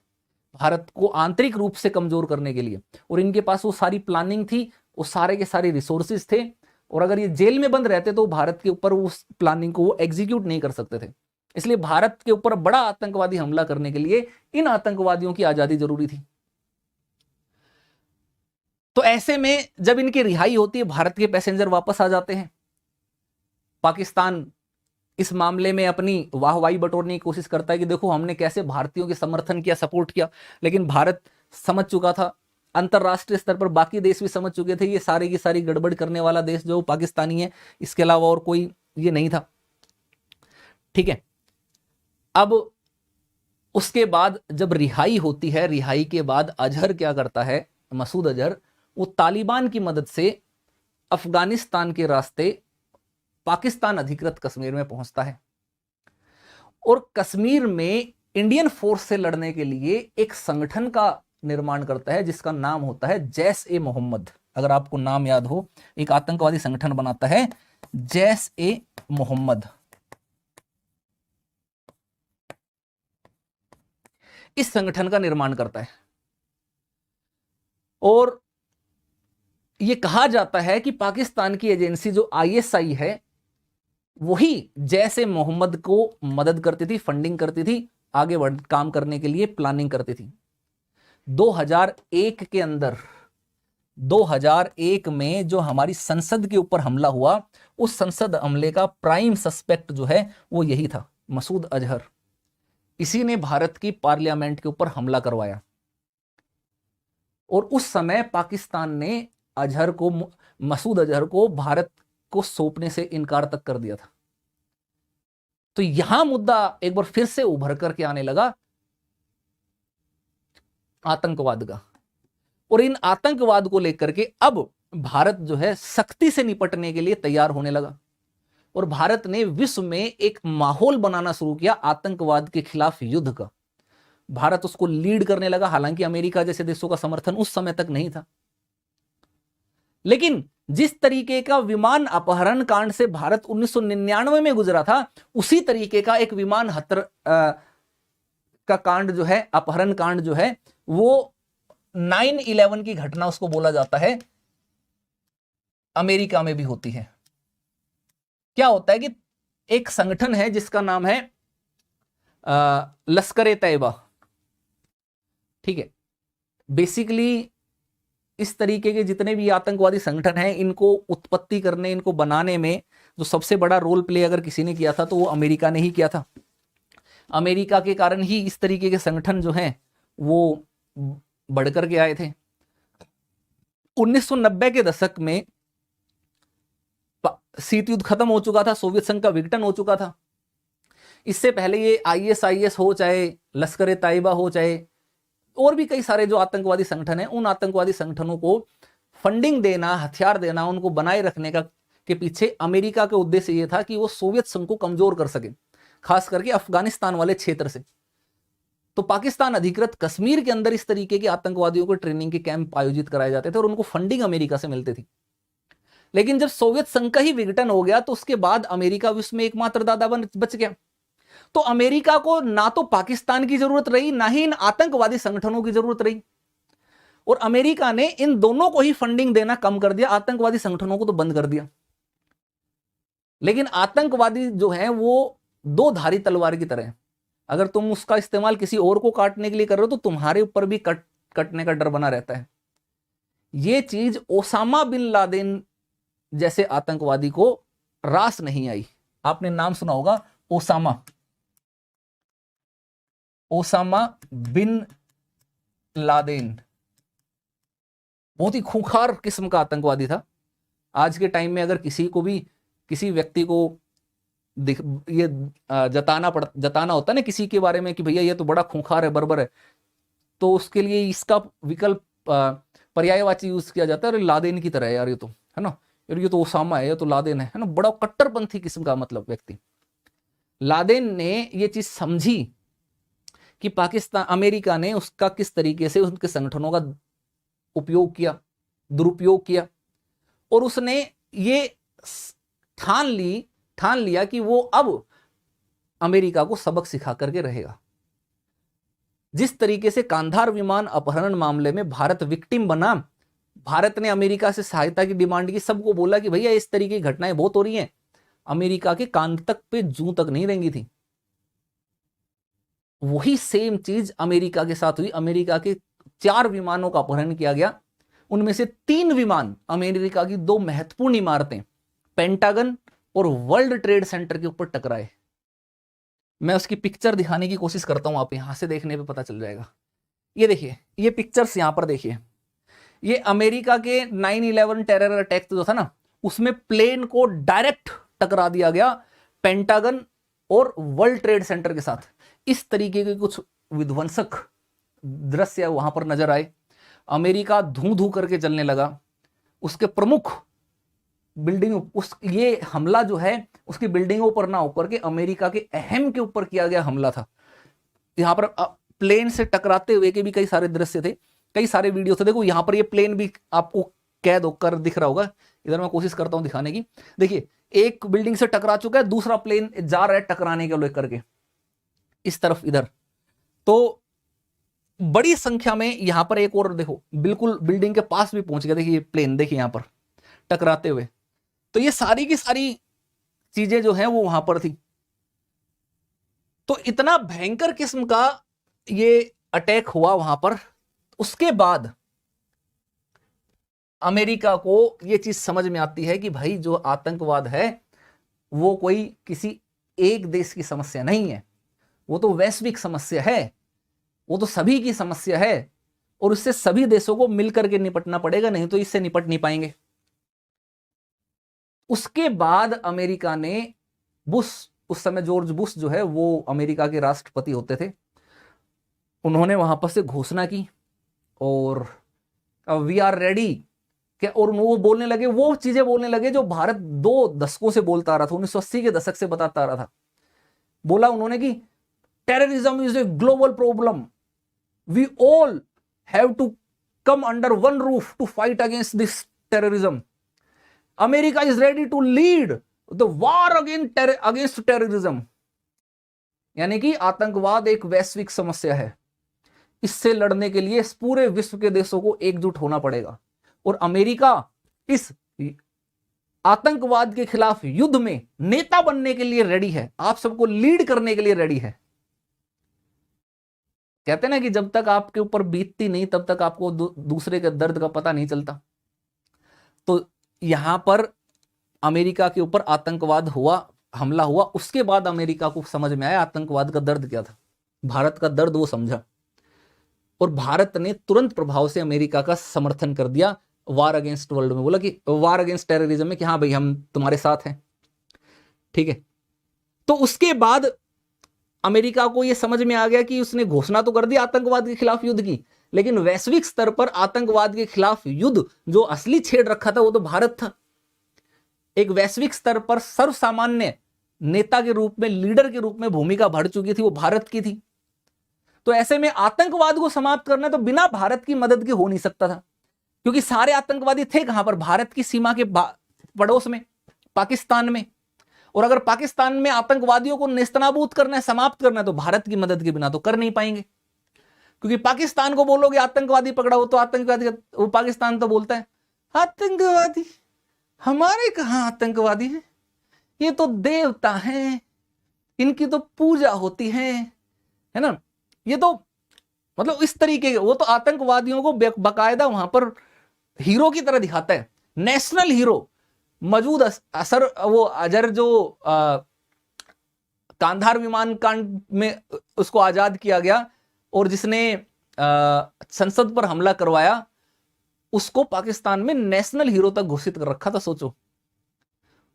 भारत को आंतरिक रूप से कमजोर करने के लिए, और इनके पास वो सारी प्लानिंग थी, वो सारे के सारे रिसोर्सेज थे, और अगर ये जेल में बंद रहते तो भारत के ऊपर उस प्लानिंग को वो एग्जीक्यूट नहीं कर सकते थे। इसलिए भारत के ऊपर बड़ा आतंकवादी हमला करने के लिए इन आतंकवादियों की आजादी जरूरी थी। तो ऐसे में जब इनकी रिहाई होती है, भारत के पैसेंजर वापस आ जाते हैं। पाकिस्तान इस मामले में अपनी वाहवाही बटोरने की कोशिश करता है कि देखो हमने कैसे भारतीयों के समर्थन किया, सपोर्ट किया, लेकिन भारत समझ चुका था, अंतरराष्ट्रीय स्तर पर बाकी देश भी समझ चुके थे, ये सारी की सारी गड़बड़ करने वाला देश जो पाकिस्तानी है, इसके अलावा और कोई ये नहीं था। ठीक है, अब उसके बाद जब रिहाई होती है, रिहाई के बाद अजहर क्या करता है, मसूद अजहर, वो तालिबान की मदद से अफगानिस्तान के रास्ते पाकिस्तान अधिकृत कश्मीर में पहुंचता है और कश्मीर में इंडियन फोर्स से लड़ने के लिए एक संगठन का निर्माण करता है जिसका नाम होता है जैश ए मोहम्मद। अगर आपको नाम याद हो, एक आतंकवादी संगठन बनाता है जैश ए मोहम्मद। इस संगठन का निर्माण करता है और यह कहा जाता है कि पाकिस्तान की एजेंसी जो ISI है वही जैश ए मोहम्मद को मदद करती थी, फंडिंग करती थी, आगे बढ़ काम करने के लिए प्लानिंग करती थी। 2001 के अंदर, 2001 में जो हमारी संसद के ऊपर हमला हुआ, उस संसद हमले का प्राइम सस्पेक्ट जो है वो यही था, मसूद अजहर। इसी ने भारत की पार्लियामेंट के ऊपर हमला करवाया और उस समय पाकिस्तान ने अजहर को, मसूद अजहर को भारत को सौंपने से इनकार तक कर दिया था। तो यहां मुद्दा एक बार फिर से उभर करके आने लगा आतंकवाद का, और इन आतंकवाद को लेकर के अब भारत जो है सख्ती से निपटने के लिए तैयार होने लगा और भारत ने विश्व में एक माहौल बनाना शुरू किया आतंकवाद के खिलाफ युद्ध का। भारत उसको लीड करने लगा, हालांकि अमेरिका जैसे देशों का समर्थन उस समय तक नहीं था, लेकिन जिस तरीके का विमान अपहरण कांड से भारत 1999 में गुजरा था, उसी तरीके का एक विमान का कांड जो है, अपहरण कांड जो है, वो 9/11 की घटना उसको बोला जाता है, अमेरिका में भी होती है। क्या होता है कि एक संगठन है जिसका नाम है लश्कर-ए-तैयबा। ठीक है, बेसिकली इस तरीके के जितने भी आतंकवादी संगठन हैं, इनको उत्पत्ति करने, इनको बनाने में जो सबसे बड़ा रोल प्ले अगर किसी ने किया था तो वो अमेरिका ने ही किया था। अमेरिका के कारण ही इस तरीके के संगठन जो हैं वो बढ़कर के आए थे। 1990 के दशक में शीत युद्ध खत्म हो चुका था, सोवियत संघ का विघटन हो चुका था। इससे पहले ये ISIS हो, चाहे लश्कर-ए-तैयबा हो, चाहे और भी कई सारे जो आतंकवादी संगठन हैं, उन आतंकवादी संगठनों को फंडिंग देना, हथियार देना, उनको बनाए रखने का के पीछे अमेरिका का उद्देश्य यह था कि वो सोवियत संघ को कमजोर कर सके, खास करके अफगानिस्तान वाले क्षेत्र से। तो पाकिस्तान अधिकृत कश्मीर के अंदर इस तरीके के आतंकवादियों को ट्रेनिंग के कैंप आयोजित कराए जाते थे और उनको फंडिंग अमेरिका से मिलती थी। लेकिन जब सोवियत संघ का ही विघटन हो गया तो उसके बाद अमेरिका विश्व में एकमात्र दादा बच गया। तो अमेरिका को ना तो पाकिस्तान की जरूरत रही, ना ही इन आतंकवादी संगठनों की जरूरत रही, और अमेरिका ने इन दोनों को ही फंडिंग देना कम कर दिया, आतंकवादी संगठनों को तो बंद कर दिया। लेकिन आतंकवादी जो हैं वो दो धारी तलवार की तरह है, अगर तुम उसका इस्तेमाल किसी और को काटने के लिए कर रहे हो तो तुम्हारे ऊपर भी कटने का डर बना रहता है। यह चीज ओसामा बिन लादेन जैसे आतंकवादी को रास नहीं आई। आपने नाम सुना होगा ओसामा बिन लादेन, बहुत ही खूंखार किस्म का आतंकवादी था। आज के टाइम में अगर किसी को भी किसी व्यक्ति को ये जताना होता है ना किसी के बारे में कि भैया ये तो बड़ा खूंखार है, बर्बर है, तो उसके लिए इसका विकल्प पर्यायवाची यूज किया जाता है, अरे लादेन की तरह है यार ये तो, है ना, यार ये तो ओसामा है, ये तो लादेन है ना, बड़ा कट्टरपंथी किस्म का मतलब व्यक्ति। लादेन ने ये चीज समझी कि पाकिस्तान, अमेरिका ने उसका किस तरीके से उनके संगठनों का उपयोग किया, दुरुपयोग किया, और उसने ये ठान लिया कि वो अब अमेरिका को सबक सिखा करके रहेगा। जिस तरीके से कांधार विमान अपहरण मामले में भारत विक्टिम बना, भारत ने अमेरिका से सहायता की डिमांड की, सबको बोला कि भैया इस तरीके की घटनाएं बहुत हो रही हैं, अमेरिका के कान तक पे जूं तक नहीं रेंगी थी। वही सेम चीज अमेरिका के साथ हुई। अमेरिका के 4 विमानों का अपहरण किया गया, उनमें से 3 विमान अमेरिका की 2 महत्वपूर्ण इमारतें पेंटागन और वर्ल्ड ट्रेड सेंटर के ऊपर टकराए। मैं उसकी पिक्चर दिखाने की कोशिश करता हूं, आप यहां से देखने पे पता चल जाएगा। ये देखिए, ये पिक्चर्स यहां पर देखिए, ये अमेरिका के 9/11 टेरर अटैक जो था ना, उसमें प्लेन को डायरेक्ट टकरा दिया गया पेंटागन और वर्ल्ड ट्रेड सेंटर के साथ। इस तरीके के कुछ विध्वंसक दृश्य वहां पर नजर आए। अमेरिका धू धू करके चलने लगा। उसके प्रमुख बिल्डिंग, ये हमला जो है उसकी बिल्डिंगों पर ना होकर के अमेरिका के अहम के ऊपर किया गया हमला था। यहां पर प्लेन से टकराते हुए के भी कई सारे दृश्य थे, कई सारे वीडियो थे। देखो यहां पर ये प्लेन भी आपको कैद होकर दिख रहा होगा, इधर मैं कोशिश करता हूं दिखाने की। देखिए एक बिल्डिंग से टकरा चुका है, दूसरा प्लेन जा रहा है टकराने को लेकर के इस तरफ इधर। तो बड़ी संख्या में यहां पर एक और देखो, बिल्कुल बिल्डिंग के पास भी पहुंच गया। देखिए प्लेन, देखिए यहां पर टकराते हुए। तो ये सारी की सारी चीजें जो हैं वो वहां पर थी। तो इतना भयंकर किस्म का ये अटैक हुआ वहां पर। उसके बाद अमेरिका को ये चीज समझ में आती है कि भाई जो आतंकवाद है वो कोई किसी एक देश की समस्या नहीं है, वो तो वैश्विक समस्या है, वो तो सभी की समस्या है, और इससे सभी देशों को मिलकर के निपटना पड़ेगा, नहीं तो इससे निपट नहीं पाएंगे। उसके बाद अमेरिका ने बुश, उस समय जॉर्ज बुश जो है वो अमेरिका के राष्ट्रपति होते थे, उन्होंने वहां पर से घोषणा की और वी आर रेडी क्या, और वो बोलने लगे, वो चीजें बोलने लगे जो भारत 2 दशकों से बोलता आ रहा था, 1980 के दशक से बताता आ रहा था। बोला उन्होंने कि terrorism is a global problem, we all have to come under one roof to fight against this terrorism. America is ready to lead the war against terrorism. यानी कि आतंकवाद एक वैश्विक समस्या है, इससे लड़ने के लिए पूरे विश्व के देशों को एकजुट होना पड़ेगा, और अमेरिका इस आतंकवाद के खिलाफ युद्ध में नेता बनने के लिए रेडी है, आप सबको लीड करने के लिए रेडी है। कहते ना कि जब तक आपके ऊपर बीतती नहीं तब तक आपको दूसरे के दर्द का पता नहीं चलता। तो यहां पर अमेरिका के ऊपर आतंकवाद हुआ, हमला हुआ, उसके बाद अमेरिका को समझ में आया आतंकवाद का दर्द क्या था, भारत का दर्द वो समझा, और भारत ने तुरंत प्रभाव से अमेरिका का समर्थन कर दिया वार अगेंस्ट वर्ल्ड में, बोला कि वार अगेंस्ट टेररिज्म में कि हाँ भाई हम तुम्हारे साथ हैं, ठीक है। तो उसके बाद अमेरिका को यह समझ में आ गया कि उसने घोषणा तो कर दी आतंकवाद के खिलाफ युद्ध की, लेकिन वैश्विक स्तर पर आतंकवाद के खिलाफ युद्ध जो असली छेड़ रखा था वो तो भारत था। एक वैश्विक स्तर पर सर्वसामान्य नेता के रूप में, लीडर के रूप में भूमिका भर चुकी थी, वो भारत की थी। तो ऐसे में आतंकवाद को समाप्त करना तो बिना भारत की मदद के हो नहीं सकता था, क्योंकि सारे आतंकवादी थे कहां पर, भारत की सीमा के पड़ोस में, पाकिस्तान में। और अगर पाकिस्तान में आतंकवादियों को नेस्तनाबूद करना है, समाप्त करना है, तो भारत की मदद के बिना तो कर नहीं पाएंगे, क्योंकि पाकिस्तान को बोलोगे आतंकवादी पकड़ाओ तो आतंकवादी, वो पाकिस्तान तो बोलता है आतंकवादी, हमारे कहां आतंकवादी है, ये तो देवता हैं, इनकी तो पूजा होती है ना। ये तो मतलब इस तरीके के, वो तो आतंकवादियों को बकायदा वहां पर हीरो की तरह दिखाता है, नेशनल हीरो। मौजूद असर वो अजर जो कांधार विमान कांड में उसको आजाद किया गया और जिसने संसद पर हमला करवाया, उसको पाकिस्तान में नेशनल हीरो तक घोषित कर रखा था, सोचो।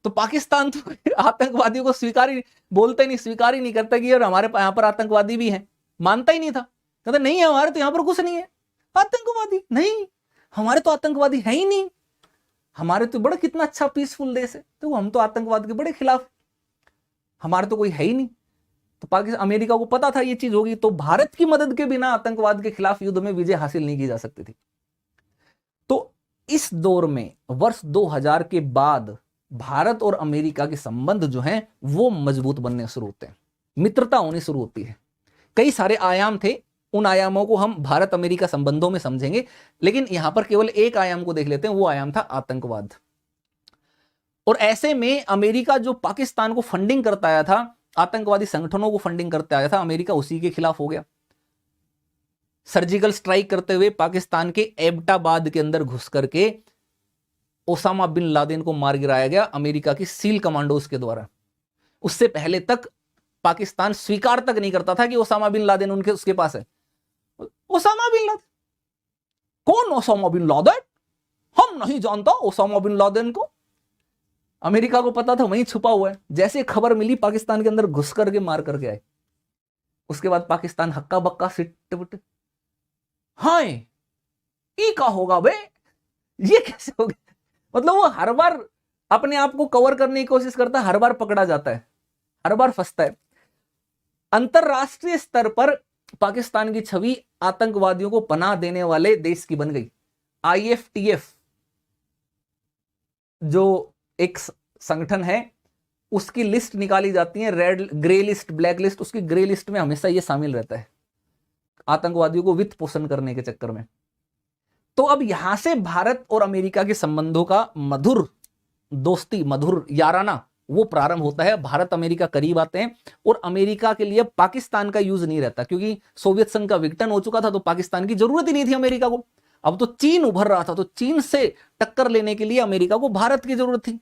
तो पाकिस्तान तो आतंकवादियों को स्वीकार ही नहीं करता कि यार हमारे यहाँ पर आतंकवादी भी हैं, मानता ही नहीं था, कहता नहीं है हमारे तो यहाँ पर कुछ नहीं है आतंकवादी, नहीं हमारे तो आतंकवादी है ही नहीं, हमारे तो बड़ा कितना अच्छा पीसफुल देश है, तो हम तो आतंकवाद के बड़े खिलाफ, हमारे तो कोई है ही नहीं। तो पाकिस्तान अमेरिका को पता था ये चीज होगी, तो भारत की मदद के बिना आतंकवाद के खिलाफ युद्ध में विजय हासिल नहीं की जा सकती थी। तो इस दौर में वर्ष 2000 के बाद भारत और अमेरिका के संबंध जो हैं वो मजबूत बनने शुरू होते हैं, मित्रता होनी शुरू होती है। कई सारे आयाम थे, उन आयामों को हम भारत अमेरिका संबंधों में समझेंगे, लेकिन यहां पर केवल एक आयाम को देख लेते हैं, वो आयाम था आतंकवाद। और ऐसे में अमेरिका जो पाकिस्तान को फंडिंग करता आया था, आतंकवादी संगठनों को फंडिंग करते आया था, अमेरिका उसी के खिलाफ हो गया। सर्जिकल स्ट्राइक करते हुए पाकिस्तान के एबटाबाद के अंदर घुस करके ओसामा बिन लादेन को मार गिराया गया अमेरिका की सील कमांडोज के द्वारा। उससे पहले तक पाकिस्तान स्वीकार तक नहीं करता था कि ओसामा बिन लादेन उसके पास है। ओसामा बिन लादेन कौन? ओसामा बिन लादेन हम नहीं जानता ओसामा बिन लादेन को। अमेरिका को पता था वहीं छुपा हुआ है। जैसे खबर मिली पाकिस्तान के अंदर घुस करके मार करके आए। उसके बाद पाकिस्तान हक्का बक्का सिट हाँ ये का होगा बे, ये कैसे हो गया? मतलब वो हर बार अपने आप को कवर करने की कोशिश करता है, हर बार पकड़ा जाता है, हर बार फंसता है। अंतरराष्ट्रीय स्तर पर पाकिस्तान की छवि आतंकवादियों को पनाह देने वाले देश की बन गई। IFTF जो एक संगठन है, उसकी लिस्ट निकाली जाती है, red grey list black list, उसकी ग्रे लिस्ट में हमेशा ये शामिल रहता है आतंकवादियों को वित्त पोषण करने के चक्कर में। तो अब यहां से भारत और अमेरिका के संबंधों का मधुर दोस्ती, मधुर याराना वो प्रारंभ होता है। भारत अमेरिका करीब आते हैं और अमेरिका के लिए पाकिस्तान का यूज नहीं रहता, क्योंकि सोवियत संघ का विघटन हो चुका था, तो पाकिस्तान की जरूरत ही नहीं थी अमेरिका को। अब तो चीन उभर रहा था, तो चीन से टक्कर लेने के लिए अमेरिका को भारत की जरूरत थी।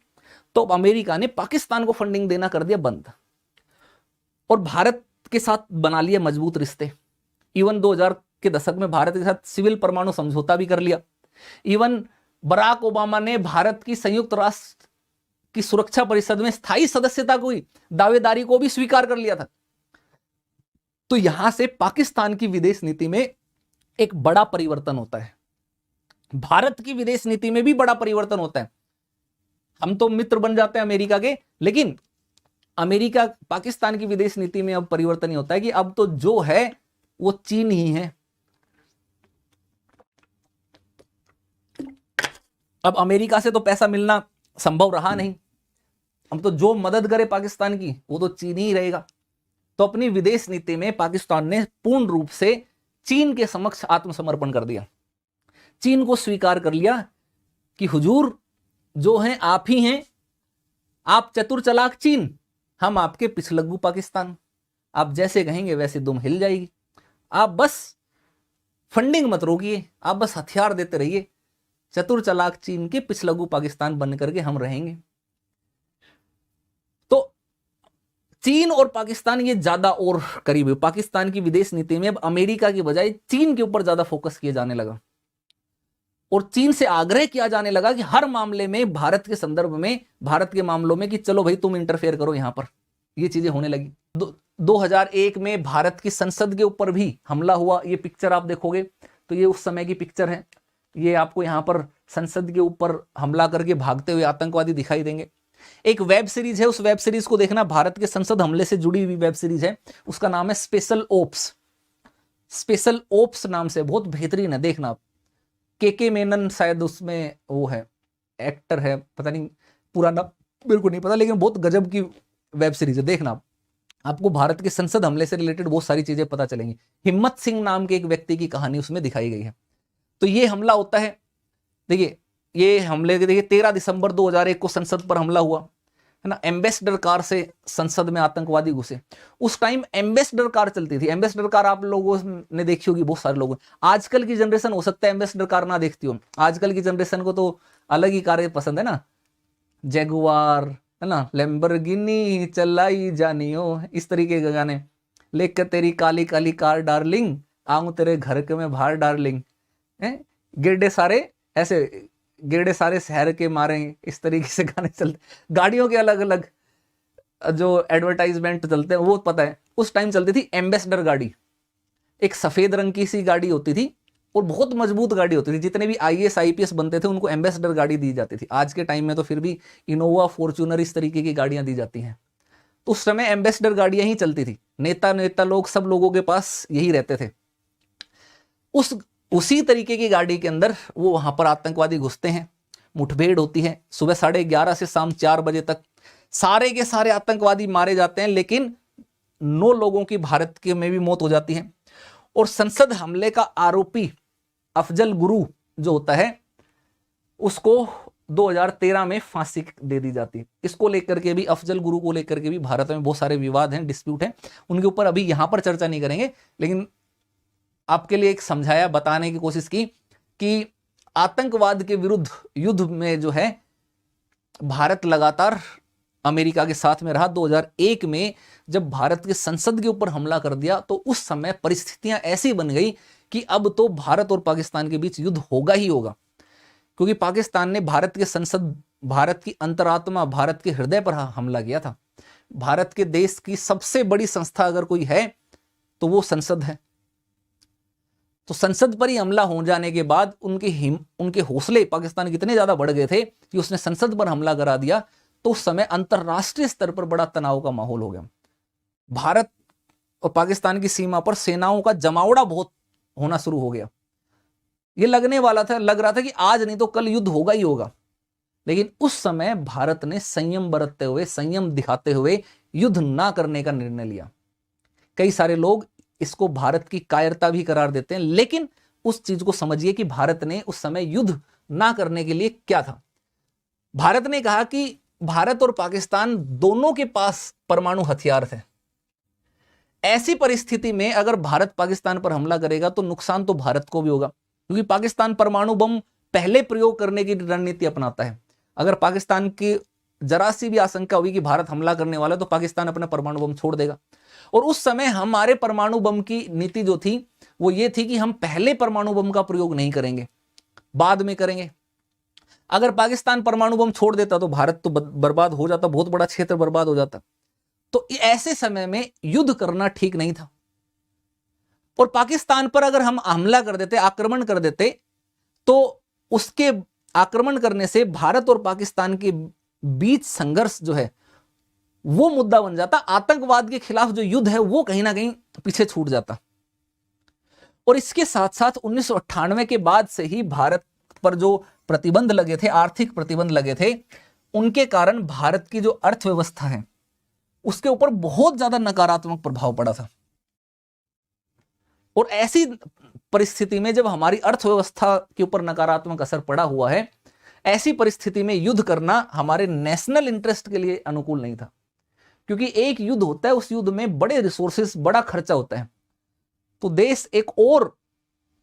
तो अमेरिका ने पाकिस्तान को फंडिंग देना कर दिया बंद और भारत के साथ बना लिए मजबूत रिश्ते। इवन 2000 के दशक में भारत के साथ सिविल परमाणु समझौता भी कर लिया। इवन बराक ओबामा ने भारत की संयुक्त राष्ट्र की सुरक्षा परिषद में स्थायी सदस्यता को दावेदारी को भी स्वीकार कर लिया था। तो यहां से पाकिस्तान की विदेश नीति में एक बड़ा परिवर्तन होता है, भारत की विदेश नीति में भी बड़ा परिवर्तन होता है। हम तो मित्र बन जाते हैं अमेरिका के, लेकिन अमेरिका पाकिस्तान की विदेश नीति में अब परिवर्तन ही होता है कि अब तो जो है वो चीन ही है। अब अमेरिका से तो पैसा मिलना संभव रहा नहीं, अब तो जो मदद करे पाकिस्तान की वो तो चीन ही रहेगा। तो अपनी विदेश नीति में पाकिस्तान ने पूर्ण रूप से चीन के समक्ष आत्मसमर्पण कर दिया। चीन को स्वीकार कर लिया कि हुजूर जो हैं आप ही हैं, आप चतुर चालाक चीन, हम आपके पिछलग्गू पाकिस्तान, आप जैसे कहेंगे वैसे दुम हिल जाएगी, आप बस फंडिंग मत रोकिए, आप बस हथियार देते रहिए, चतुर चालाक चीन के पिछलग्गू पाकिस्तान बन करके हम रहेंगे। तो चीन और पाकिस्तान ये ज्यादा और करीब है। पाकिस्तान की विदेश नीति में अब अमेरिका की बजाय चीन के ऊपर ज्यादा फोकस किया जाने लगा और चीन से आग्रह किया जाने लगा कि हर मामले में भारत के संदर्भ में, भारत के मामलों में कि चलो भाई तुम इंटरफेयर करो यहां पर। ये चीजें होने लगी। 2001 में भारत की संसद के ऊपर भी हमला हुआ। ये पिक्चर आप देखोगे तो ये उस समय की पिक्चर है। ये आपको यहां पर संसद के ऊपर हमला करके भागते हुए आतंकवादी दिखाई देंगे। एक वेब सीरीज है, उस वेब सीरीज को देखना, भारत के संसद हमले से जुड़ी हुई वेब सीरीज है, उसका नाम है स्पेशल ओप्स। स्पेशल ओप्स नाम से, बहुत बेहतरीन है, देखना आप। के मेनन शायद उसमें वो है, एक्टर है, पता नहीं पूरा नाम मेरे को नहीं पता, लेकिन बहुत गजब की वेब सीरीज है, देखना आप। आपको भारत के संसद हमले से रिलेटेड बहुत सारी चीजें पता चलेंगी। हिम्मत सिंह नाम के एक व्यक्ति की कहानी उसमें दिखाई गई है। तो ये हमला होता है, देखिए ये हमले के, देखिए 13 दिसंबर 2001 को संसद पर हमला हुआ है ना। एम्बेसडर कार से संसद में आतंकवादी घुसे। उस टाइम एम्बेसडर कार चलती थी। एम्बेसडर कार आप लोगों ने देखी होगी, बहुत सारे लोगों। आजकल की जनरेशन हो सकता है एम्बेसडर कार ना देखती हो, आजकल की जनरेशन को तो अलग ही कारें पसंद है ना, जैगुआर है ना, लैम्बोर्गिनी चलाई जानियो, इस तरीके के गाने। लेकर तेरी काली काली कार डार्लिंग, आऊं तेरे घर के में बाहर डार्लिंग, गिरडे सारे ऐसे गेड़े सारे शहर के मारेंगे, इस तरीके से गाने चलते, गाड़ियों के अलग अलग जो एडवर्टाइजमेंट चलते हैं वो पता है। उस टाइम चलती थी एम्बेसडर गाड़ी, एक सफेद रंग की सी गाड़ी होती थी और बहुत मजबूत गाड़ी होती थी। जितने भी आईएएस आईपीएस बनते थे उनको एम्बेसडर गाड़ी दी जाती थी। आज के टाइम में तो फिर भी इनोवा फॉर्च्यूनर इस तरीके की गाड़ियां दी जाती हैं। तो उस समय एम्बेसडर गाड़ियां ही चलती थी, नेता लोग सब लोगों के पास यही रहते थे। उसी तरीके की गाड़ी के अंदर वो वहां पर आतंकवादी घुसते हैं, मुठभेड़ होती है। सुबह 11:30 से शाम 4 बजे तक सारे के सारे आतंकवादी मारे जाते हैं, लेकिन 9 लोगों की भारत के में भी मौत हो जाती है। और संसद हमले का आरोपी अफजल गुरु जो होता है उसको 2013 में फांसी दे दी जाती है। इसको लेकर के भी, अफजल गुरु को लेकर के भी भारत में बहुत सारे विवाद हैं, डिस्प्यूट हैं। उनके ऊपर अभी यहां पर चर्चा नहीं करेंगे, लेकिन आपके लिए एक समझाया, बताने की कोशिश की कि आतंकवाद के विरुद्ध युद्ध में जो है भारत लगातार अमेरिका के साथ में रहा। 2001 में जब भारत के संसद के ऊपर हमला कर दिया तो उस समय परिस्थितियां ऐसी बन गई कि अब तो भारत और पाकिस्तान के बीच युद्ध होगा ही होगा, क्योंकि पाकिस्तान ने भारत के संसद, भारत की अंतरात्मा, भारत के हृदय पर हमला किया था। भारत के देश की सबसे बड़ी संस्था अगर कोई है तो वो संसद है। तो संसद पर ही हमला हो जाने के बाद उनके हौसले पाकिस्तान के इतने ज्यादा बढ़ गए थे कि उसने संसद पर हमला करा दिया। तो उस समय अंतरराष्ट्रीय स्तर पर बड़ा तनाव का माहौल हो गया। भारत और पाकिस्तान की सीमा पर सेनाओं का जमावड़ा बहुत होना शुरू हो गया। ये लग रहा था कि आज नहीं तो कल युद्ध होगा ही होगा। लेकिन उस समय भारत ने संयम बरतते हुए, संयम दिखाते हुए युद्ध ना करने का निर्णय लिया। कई सारे लोग इसको भारत की कायरता भी करार देते हैं, लेकिन उस चीज को समझिए कि भारत ने उस समय युद्ध ना करने के लिए क्या था। भारत ने कहा कि भारत और पाकिस्तान दोनों के पास परमाणु हथियार थे। ऐसी परिस्थिति में अगर भारत पाकिस्तान पर हमला करेगा तो नुकसान तो भारत को भी होगा, क्योंकि पाकिस्तान परमाणु बम पहले प्रयोग करने की रणनीति अपनाता है। अगर पाकिस्तान की जरा सी भी आशंका हुई कि भारत हमला करने वाला है तो पाकिस्तान अपना परमाणु बम छोड़ देगा। और उस समय हमारे परमाणु बम की नीति जो थी वो ये थी कि हम पहले परमाणु बम का प्रयोग नहीं करेंगे, बाद में करेंगे। अगर पाकिस्तान परमाणु बम छोड़ देता तो भारत तो बर्बाद हो जाता, बहुत बड़ा क्षेत्र बर्बाद हो जाता। तो ऐसे समय में युद्ध करना ठीक नहीं था। और पाकिस्तान पर अगर हम हमला कर देते, आक्रमण कर देते, तो उसके आक्रमण करने से भारत और पाकिस्तान के बीच संघर्ष जो है वो मुद्दा बन जाता। आतंकवाद के खिलाफ जो युद्ध है वो कहीं ना कहीं पीछे छूट जाता। और इसके साथ साथ 1998 के बाद से ही भारत पर जो प्रतिबंध लगे थे, आर्थिक प्रतिबंध लगे थे, उनके कारण भारत की जो अर्थव्यवस्था है उसके ऊपर बहुत ज्यादा नकारात्मक प्रभाव पड़ा था। और ऐसी परिस्थिति में जब हमारी अर्थव्यवस्था के ऊपर नकारात्मक असर पड़ा हुआ है, ऐसी परिस्थिति में युद्ध करना हमारे नेशनल इंटरेस्ट के लिए अनुकूल नहीं था। क्योंकि एक युद्ध होता है, उस युद्ध में बड़े रिसोर्सेस, बड़ा खर्चा होता है। तो देश एक और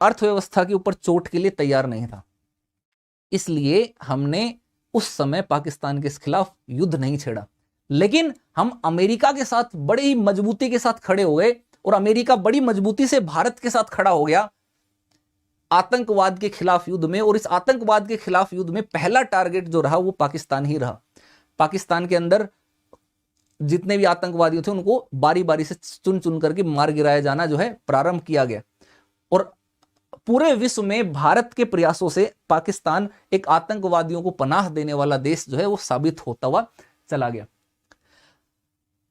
अर्थव्यवस्था के ऊपर चोट के लिए तैयार नहीं था। इसलिए हमने उस समय पाकिस्तान के खिलाफ युद्ध नहीं छेड़ा। लेकिन हम अमेरिका के साथ बड़ी ही मजबूती के साथ खड़े हो गए, और अमेरिका बड़ी मजबूती से भारत के साथ खड़ा हो गया आतंकवाद के खिलाफ युद्ध में। और इस आतंकवाद के खिलाफ युद्ध में पहला टारगेट जो रहा वो पाकिस्तान ही रहा। पाकिस्तान के अंदर जितने भी आतंकवादी थे उनको बारी बारी से चुन चुन करके मार गिराया जाना जो है प्रारंभ किया गया। और पूरे विश्व में भारत के प्रयासों से पाकिस्तान एक आतंकवादियों को पनाह देने वाला देश जो है वो साबित होता हुआ चला गया।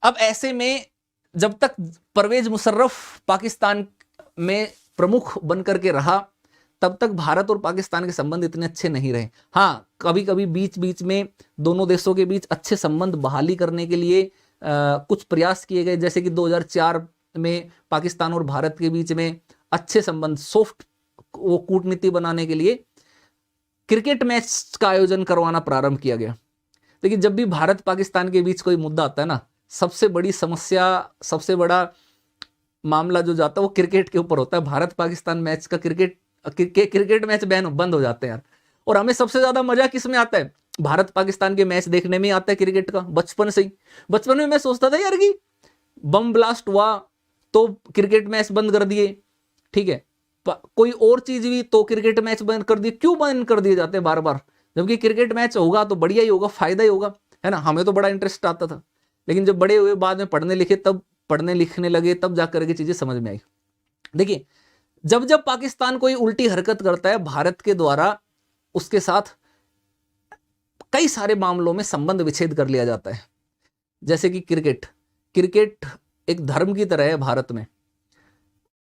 अब ऐसे में जब तक परवेज मुशर्रफ पाकिस्तान में प्रमुख बनकर के रहा, तब तक भारत और पाकिस्तान के संबंध इतने अच्छे नहीं रहे। हाँ, कभी कभी बीच बीच में दोनों देशों के बीच अच्छे संबंध बहाली करने के लिए कुछ प्रयास किए गए, जैसे कि 2004 में पाकिस्तान और भारत के बीच में अच्छे संबंध, सॉफ्ट वो कूटनीति बनाने के लिए क्रिकेट मैच का आयोजन करवाना प्रारंभ किया गया। लेकिन जब भी भारत पाकिस्तान के बीच कोई मुद्दा आता है ना, सबसे बड़ी समस्या, सबसे बड़ा मामला जो जाता है वो क्रिकेट के ऊपर होता है। भारत पाकिस्तान मैच का क्रिकेट मैच बंद हो जाते हैं यार। और हमें सबसे ज्यादा मजा किस में आता है? भारत पाकिस्तान के मैच देखने में आता है क्रिकेट का, बचपन से ही। बचपन में मैं सोचता था यार कि बम ब्लास्ट हुआ तो क्रिकेट मैच बंद कर दिए, ठीक है, कोई और चीज भी तो क्रिकेट मैच बंद कर दिए, क्यों बंद कर दिए जाते हैं बार बार, जबकि क्रिकेट मैच होगा तो बढ़िया ही होगा, फायदा ही होगा, है ना। हमें तो बड़ा इंटरेस्ट आता था, लेकिन जब बड़े हुए बाद में पढ़ने लिखने लगे तब जाकर के चीजें समझ में आई। देखिए, जब जब पाकिस्तान कोई उल्टी हरकत करता है भारत के द्वारा उसके साथ कई सारे मामलों में संबंध विच्छेद कर लिया जाता है। जैसे कि क्रिकेट एक धर्म की तरह है भारत में।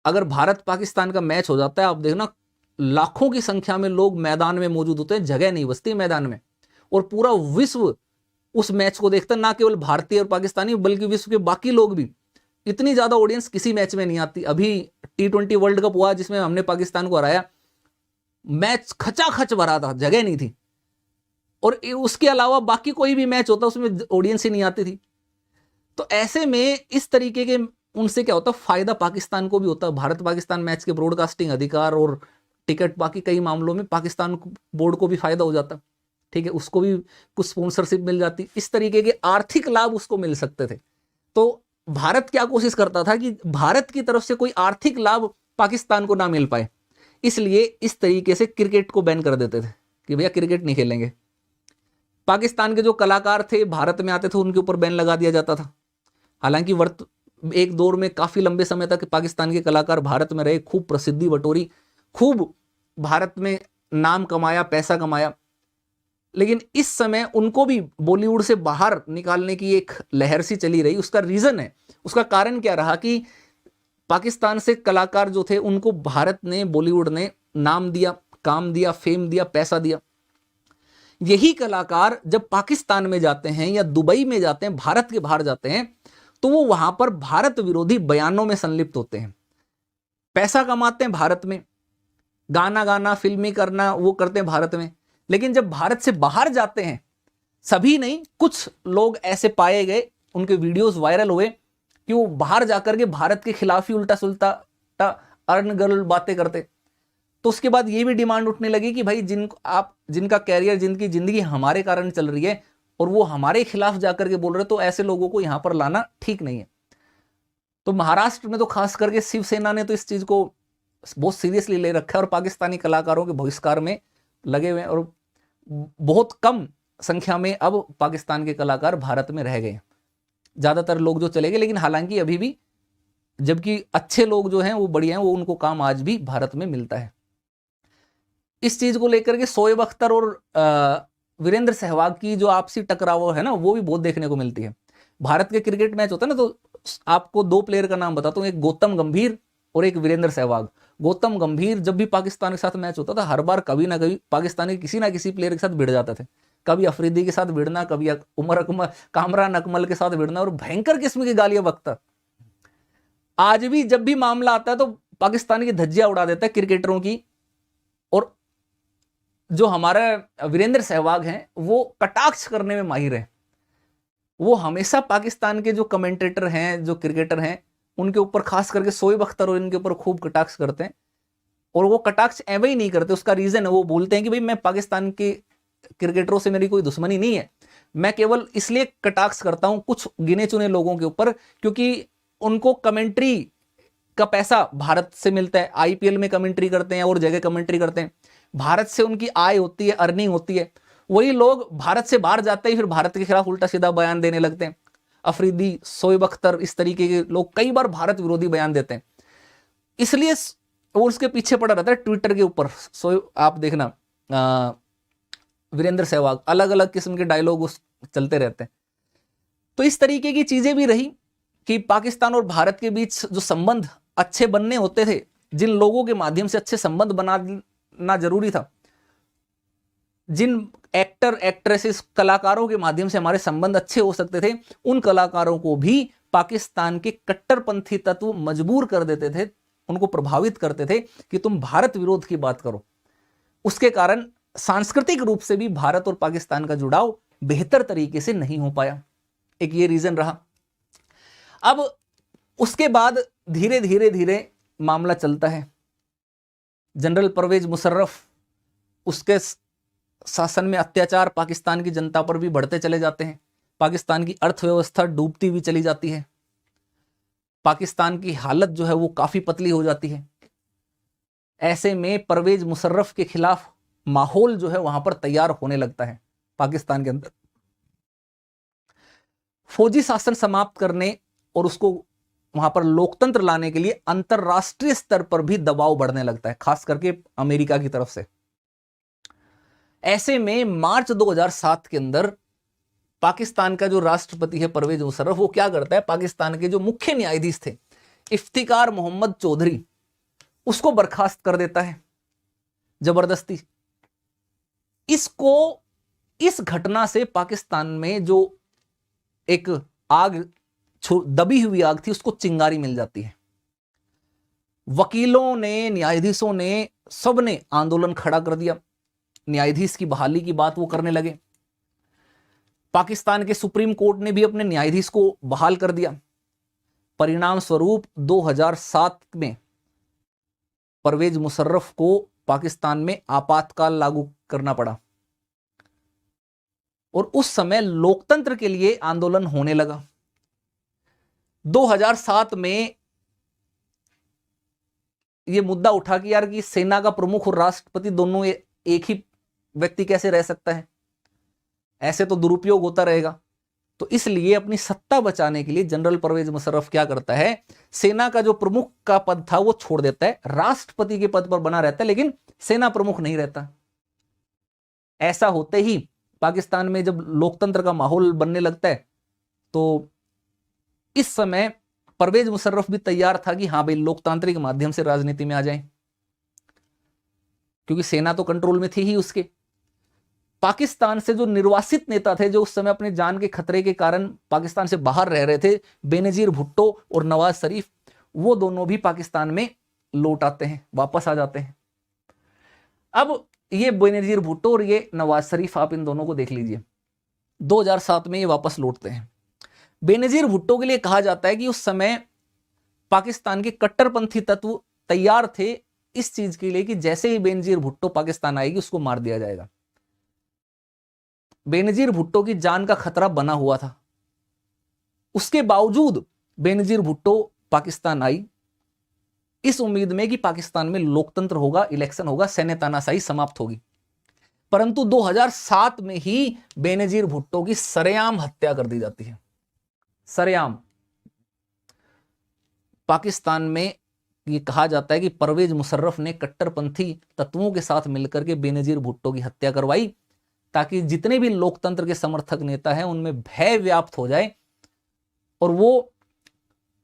अगर भारत पाकिस्तान का मैच हो जाता है, आप देखना लाखों की संख्या में लोग मैदान में मौजूद होते हैं, जगह नहीं बचती मैदान में, और पूरा विश्व उस मैच को देखता है, ना केवल भारतीय और पाकिस्तानी बल्कि विश्व के बाकी लोग भी। इतनी ज्यादा ऑडियंस किसी मैच में नहीं आती। अभी T20 वर्ल्ड कप हुआ जिसमें हमने पाकिस्तान को हराया, मैच खचाखच भरा था, जगह नहीं थी, और उसके अलावा बाकी कोई भी मैच होता उसमें ऑडियंस ही नहीं आती थी। तो ऐसे में इस तरीके के उनसे क्या होता, फायदा पाकिस्तान को भी होता। भारत पाकिस्तान मैच के ब्रॉडकास्टिंग अधिकार और टिकट, बाकी कई मामलों में पाकिस्तान बोर्ड को भी फायदा हो जाता, ठीक है, उसको भी कुछ स्पॉन्सरशिप मिल जाती, इस तरीके के आर्थिक लाभ उसको मिल सकते थे। तो भारत क्या कोशिश करता था कि भारत की तरफ से कोई आर्थिक लाभ पाकिस्तान को ना मिल पाए, इसलिए इस तरीके से क्रिकेट को बैन कर देते थे कि भैया क्रिकेट नहीं खेलेंगे। पाकिस्तान के जो कलाकार थे भारत में आते थे उनके ऊपर बैन लगा दिया जाता था। हालांकि एक दौर में काफी लंबे समय तक पाकिस्तान के कलाकार भारत में रहे, खूब प्रसिद्धि बटोरी, खूब भारत में नाम कमाया, पैसा कमाया, लेकिन इस समय उनको भी बॉलीवुड से बाहर निकालने की एक लहर सी चली रही। उसका रीजन है, उसका कारण क्या रहा कि पाकिस्तान से कलाकार जो थे उनको भारत ने, बॉलीवुड ने नाम दिया, काम दिया, फेम दिया, पैसा दिया। यही कलाकार जब पाकिस्तान में जाते हैं या दुबई में जाते हैं, भारत के बाहर जाते हैं, तो वो वहां पर भारत विरोधी बयानों में संलिप्त होते हैं, पैसा कमाते हैं भारत में, गाना गाना, फिल्मी करना, वो करते हैं भारत में। लेकिन जब भारत से बाहर जाते हैं, सभी नहीं, कुछ लोग ऐसे पाए गए, उनके वीडियोस वायरल हुए कि वो बाहर जाकर के भारत के खिलाफ ही उल्टा सुल्टा अर्न गर्ल बातें करते। तो उसके बाद ये भी डिमांड उठने लगी कि भाई जिनका कैरियर, जिनकी जिंदगी हमारे कारण चल रही है और वो हमारे खिलाफ जाकर के बोल रहे, तो ऐसे लोगों को यहां पर लाना ठीक नहीं है। तो महाराष्ट्र में तो खास करके शिवसेना ने तो इस चीज को बहुत सीरियसली ले रखा है और पाकिस्तानी कलाकारों के बहिष्कार में लगे हुए हैं, और बहुत कम संख्या में अब पाकिस्तान के कलाकार भारत में रह गए, ज्यादातर लोग जो चले गए। लेकिन हालांकि अभी भी, जबकि अच्छे लोग जो हैं वो बढ़िया हैं, वो उनको काम आज भी भारत में मिलता है। इस चीज को लेकर के शोएब अख्तर और वीरेंद्र सहवाग की जो आपसी टकराव है ना, वो भी बहुत देखने को मिलती है। भारत के क्रिकेट मैच होता है ना, तो आपको दो प्लेयर का नाम बताता हूँ, एक गौतम गंभीर और एक वीरेंद्र सहवाग। गौतम गंभीर जब भी पाकिस्तान के साथ मैच होता था, हर बार कभी ना कभी पाकिस्तान के किसी ना किसी प्लेयर के साथ भिड़ जाते थे। कभी अफरीदी के साथ भिड़ना, कभी कामरान अकमल के साथ भिड़ना, और भयंकर किस्म की गालियां बकता। आज भी जब भी मामला आता है तो पाकिस्तान की धज्जियां उड़ा देता है क्रिकेटरों की। और जो हमारा वीरेंद्र सहवाग हैं वो कटाक्ष करने में माहिर है। वो हमेशा पाकिस्तान के जो कमेंटेटर हैं, जो क्रिकेटर हैं, उनके ऊपर, खास करके शोएब अख्तर और इनके ऊपर खूब कटाक्ष करते हैं। और वो कटाक्ष एवं ही नहीं करते, उसका रीजन है, वो बोलते हैं कि भाई मैं पाकिस्तान के क्रिकेटरों से मेरी कोई दुश्मनी नहीं है, मैं केवल इसलिए कटाक्ष करता हूं कुछ गिने चुने लोगों के ऊपर क्योंकि उनको कमेंट्री का पैसा भारत से मिलता है, IPL में कमेंट्री करते हैं और जगह कमेंट्री करते हैं, भारत से उनकी आय होती है, अर्निंग होती है। वही लोग भारत से बाहर जाते ही फिर भारत के खिलाफ उल्टा सीधा बयान देने लगते हैं। अफरीदी, शोएब अख्तर, इस तरीके के लोग कई बार भारत विरोधी बयान देते हैं, इसलिए वो उसके पीछे पड़ा रहता है ट्विटर के ऊपर। आप देखना वीरेंद्र सहवाग, अलग अलग किस्म के डायलॉग चलते रहते हैं। तो इस तरीके की चीजें भी रही कि पाकिस्तान और भारत के बीच जो संबंध अच्छे बनने होते थे, जिन लोगों के माध्यम से अच्छे संबंध बनाना जरूरी था, जिन एक्टर एक्ट्रेसेस कलाकारों के माध्यम से हमारे संबंध अच्छे हो सकते थे, उन कलाकारों को भी पाकिस्तान के कट्टरपंथी तत्व मजबूर कर देते थे, उनको प्रभावित करते थे कि तुम भारत विरोध की बात करो। उसके कारण सांस्कृतिक रूप से भी भारत और पाकिस्तान का जुड़ाव बेहतर तरीके से नहीं हो पाया। एक ये रीजन रहा। अब उसके बाद धीरे धीरे धीरे मामला चलता है। जनरल परवेज मुशर्रफ, उसके शासन में अत्याचार पाकिस्तान की जनता पर भी बढ़ते चले जाते हैं। पाकिस्तान की अर्थव्यवस्था डूबती हुई चली जाती है। पाकिस्तान की हालत जो है वो काफी पतली हो जाती है। ऐसे में परवेज मुशर्रफ के खिलाफ माहौल जो है वहां पर तैयार होने लगता है पाकिस्तान के अंदर। फौजी शासन समाप्त करने और उसको वहां पर लोकतंत्र लाने के लिए अंतरराष्ट्रीय स्तर पर भी दबाव बढ़ने लगता है, खास करके अमेरिका की तरफ से। ऐसे में मार्च 2007 के अंदर पाकिस्तान का जो राष्ट्रपति है परवेज मुशर्रफ, वो क्या करता है, पाकिस्तान के जो मुख्य न्यायाधीश थे इफ्तिकार मोहम्मद चौधरी, उसको बर्खास्त कर देता है जबरदस्ती। इस घटना से पाकिस्तान में जो एक आग, दबी हुई आग थी, उसको चिंगारी मिल जाती है। वकीलों ने, न्यायाधीशों ने, सबने आंदोलन खड़ा कर दिया। न्यायाधीश की बहाली की बात वो करने लगे। पाकिस्तान के सुप्रीम कोर्ट ने भी अपने न्यायाधीश को बहाल कर दिया। परिणाम स्वरूप 2007 में परवेज मुशर्रफ को पाकिस्तान में आपातकाल लागू करना पड़ा और उस समय लोकतंत्र के लिए आंदोलन होने लगा। 2007 में यह मुद्दा उठा कि यार कि सेना का प्रमुख और राष्ट्रपति दोनों एक ही व्यक्ति कैसे रह सकता है, ऐसे तो दुरुपयोग होता रहेगा। तो इसलिए अपनी सत्ता बचाने के लिए जनरल परवेज मुशर्रफ क्या करता है, सेना का जो प्रमुख का पद था वो छोड़ देता है, राष्ट्रपति के पद पर बना रहता है लेकिन सेना प्रमुख नहीं रहता। ऐसा होते ही पाकिस्तान में जब लोकतंत्र का माहौल बनने लगता है तो इस समय परवेज मुशर्रफ भी तैयार था कि हाँ भाई लोकतांत्रिक माध्यम से राजनीति में आ जाएं, क्योंकि सेना तो कंट्रोल में थी ही उसके। पाकिस्तान से जो निर्वासित नेता थे, जो उस समय अपने जान के खतरे के कारण पाकिस्तान से बाहर रह रहे थे, बेनजीर भुट्टो और नवाज शरीफ, वो दोनों भी पाकिस्तान में लौट आते हैं, वापस आ जाते हैं। अब ये बेनजीर भुट्टो और ये नवाज शरीफ, आप इन दोनों को देख लीजिए, 2007 में ये वापस लौटते हैं। बेनजीर भुट्टो के लिए कहा जाता है कि उस समय पाकिस्तान के कट्टरपंथी तत्व तैयार थे इस चीज के लिए कि जैसे ही बेनजीर भुट्टो पाकिस्तान आएगी उसको मार दिया जाएगा। बेनजीर भुट्टो की जान का खतरा बना हुआ था, उसके बावजूद बेनजीर भुट्टो पाकिस्तान आई इस उम्मीद में कि पाकिस्तान में लोकतंत्र होगा, इलेक्शन होगा, सैन्य तानाशाही समाप्त होगी। परंतु 2007 में ही बेनजीर भुट्टो की सरेआम हत्या कर दी जाती है। सरेआम। पाकिस्तान में ये कहा जाता है कि परवेज मुशर्रफ ने कट्टरपंथी तत्वों के साथ मिलकर के बेनजीर भुट्टो की हत्या करवाई ताकि जितने भी लोकतंत्र के समर्थक नेता हैं उनमें भय व्याप्त हो जाए और वो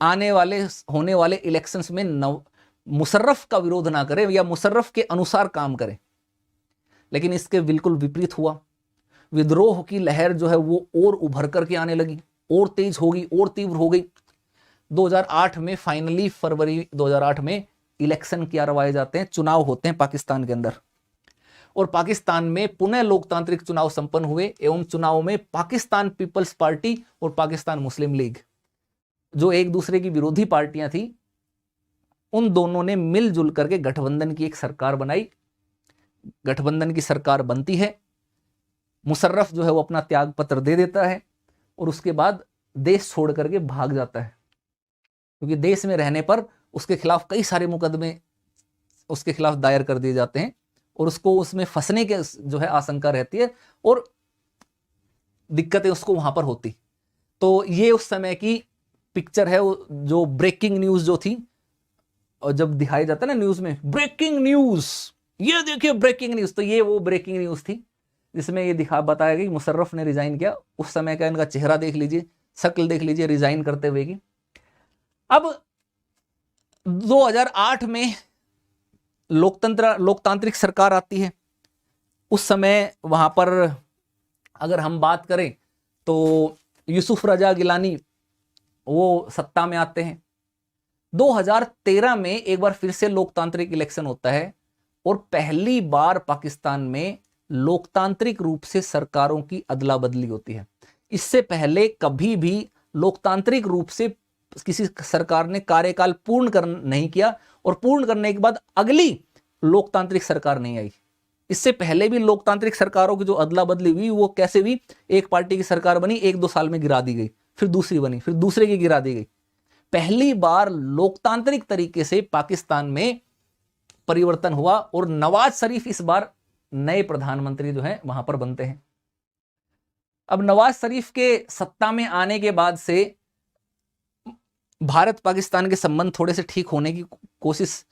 होने वाले इलेक्शंस में मुशर्रफ का विरोध ना करे या मुशर्रफ के अनुसार काम करे। लेकिन इसके बिल्कुल विपरीत हुआ। विद्रोह की लहर जो है वो और उभर करके आने लगी, और तेज होगी, और तीव्र हो गई। 2008 में फाइनली फरवरी 2008 में इलेक्शन करवाए जाते हैं, चुनाव होते हैं पाकिस्तान के अंदर और पाकिस्तान में पुनः लोकतांत्रिक चुनाव संपन्न हुए एवं चुनाव में पाकिस्तान पीपल्स पार्टी और पाकिस्तान मुस्लिम लीग, जो एक दूसरे की विरोधी पार्टियां थी, उन दोनों ने मिलजुल करके गठबंधन की एक सरकार बनाई। गठबंधन की सरकार बनती है, मुशर्रफ जो है वो अपना त्याग पत्र दे देता है और उसके बाद देश छोड़ करके भाग जाता है, क्योंकि देश में रहने पर उसके खिलाफ कई सारे मुकदमे उसके खिलाफ दायर कर दिए जाते हैं और उसको उसमें फंसने के जो है आशंका रहती है और दिक्कतें उसको वहां पर होती। तो ये उस समय की पिक्चर है, जो ब्रेकिंग न्यूज जो थी, और जब दिखाया जाता है ना न्यूज में ब्रेकिंग न्यूज, ये देखिए ब्रेकिंग न्यूज, तो ये वो ब्रेकिंग न्यूज थी जिसमें ये बताया गया कि मुशर्रफ ने रिजाइन किया। उस समय का इनका चेहरा देख लीजिए, शक्ल देख लीजिए रिजाइन करते हुए की। अब 2008 में लोकतांत्रिक सरकार आती है। उस समय वहां पर अगर हम बात करें तो यूसुफ रजा गिलानी वो सत्ता में आते हैं। 2013 में एक बार फिर से लोकतांत्रिक इलेक्शन होता है और पहली बार पाकिस्तान में लोकतांत्रिक रूप से सरकारों की अदला बदली होती है। इससे पहले कभी भी लोकतांत्रिक रूप से किसी सरकार ने कार्यकाल पूर्ण नहीं किया और पूर्ण करने के बाद अगली लोकतांत्रिक सरकार नहीं आई। इससे पहले भी लोकतांत्रिक सरकारों की जो अदला बदली हुई वो कैसे हुई, एक पार्टी की सरकार बनी, 1-2 साल में गिरा दी गई, फिर दूसरी बनी, फिर दूसरे की गिरा दी गई। पहली बार लोकतांत्रिक तरीके से पाकिस्तान में परिवर्तन हुआ और नवाज शरीफ इस बार नए प्रधानमंत्री जो हैं वहां पर बनते हैं। अब नवाज शरीफ के सत्ता में आने के बाद से भारत पाकिस्तान के संबंध थोड़े से ठीक होने की कोशिश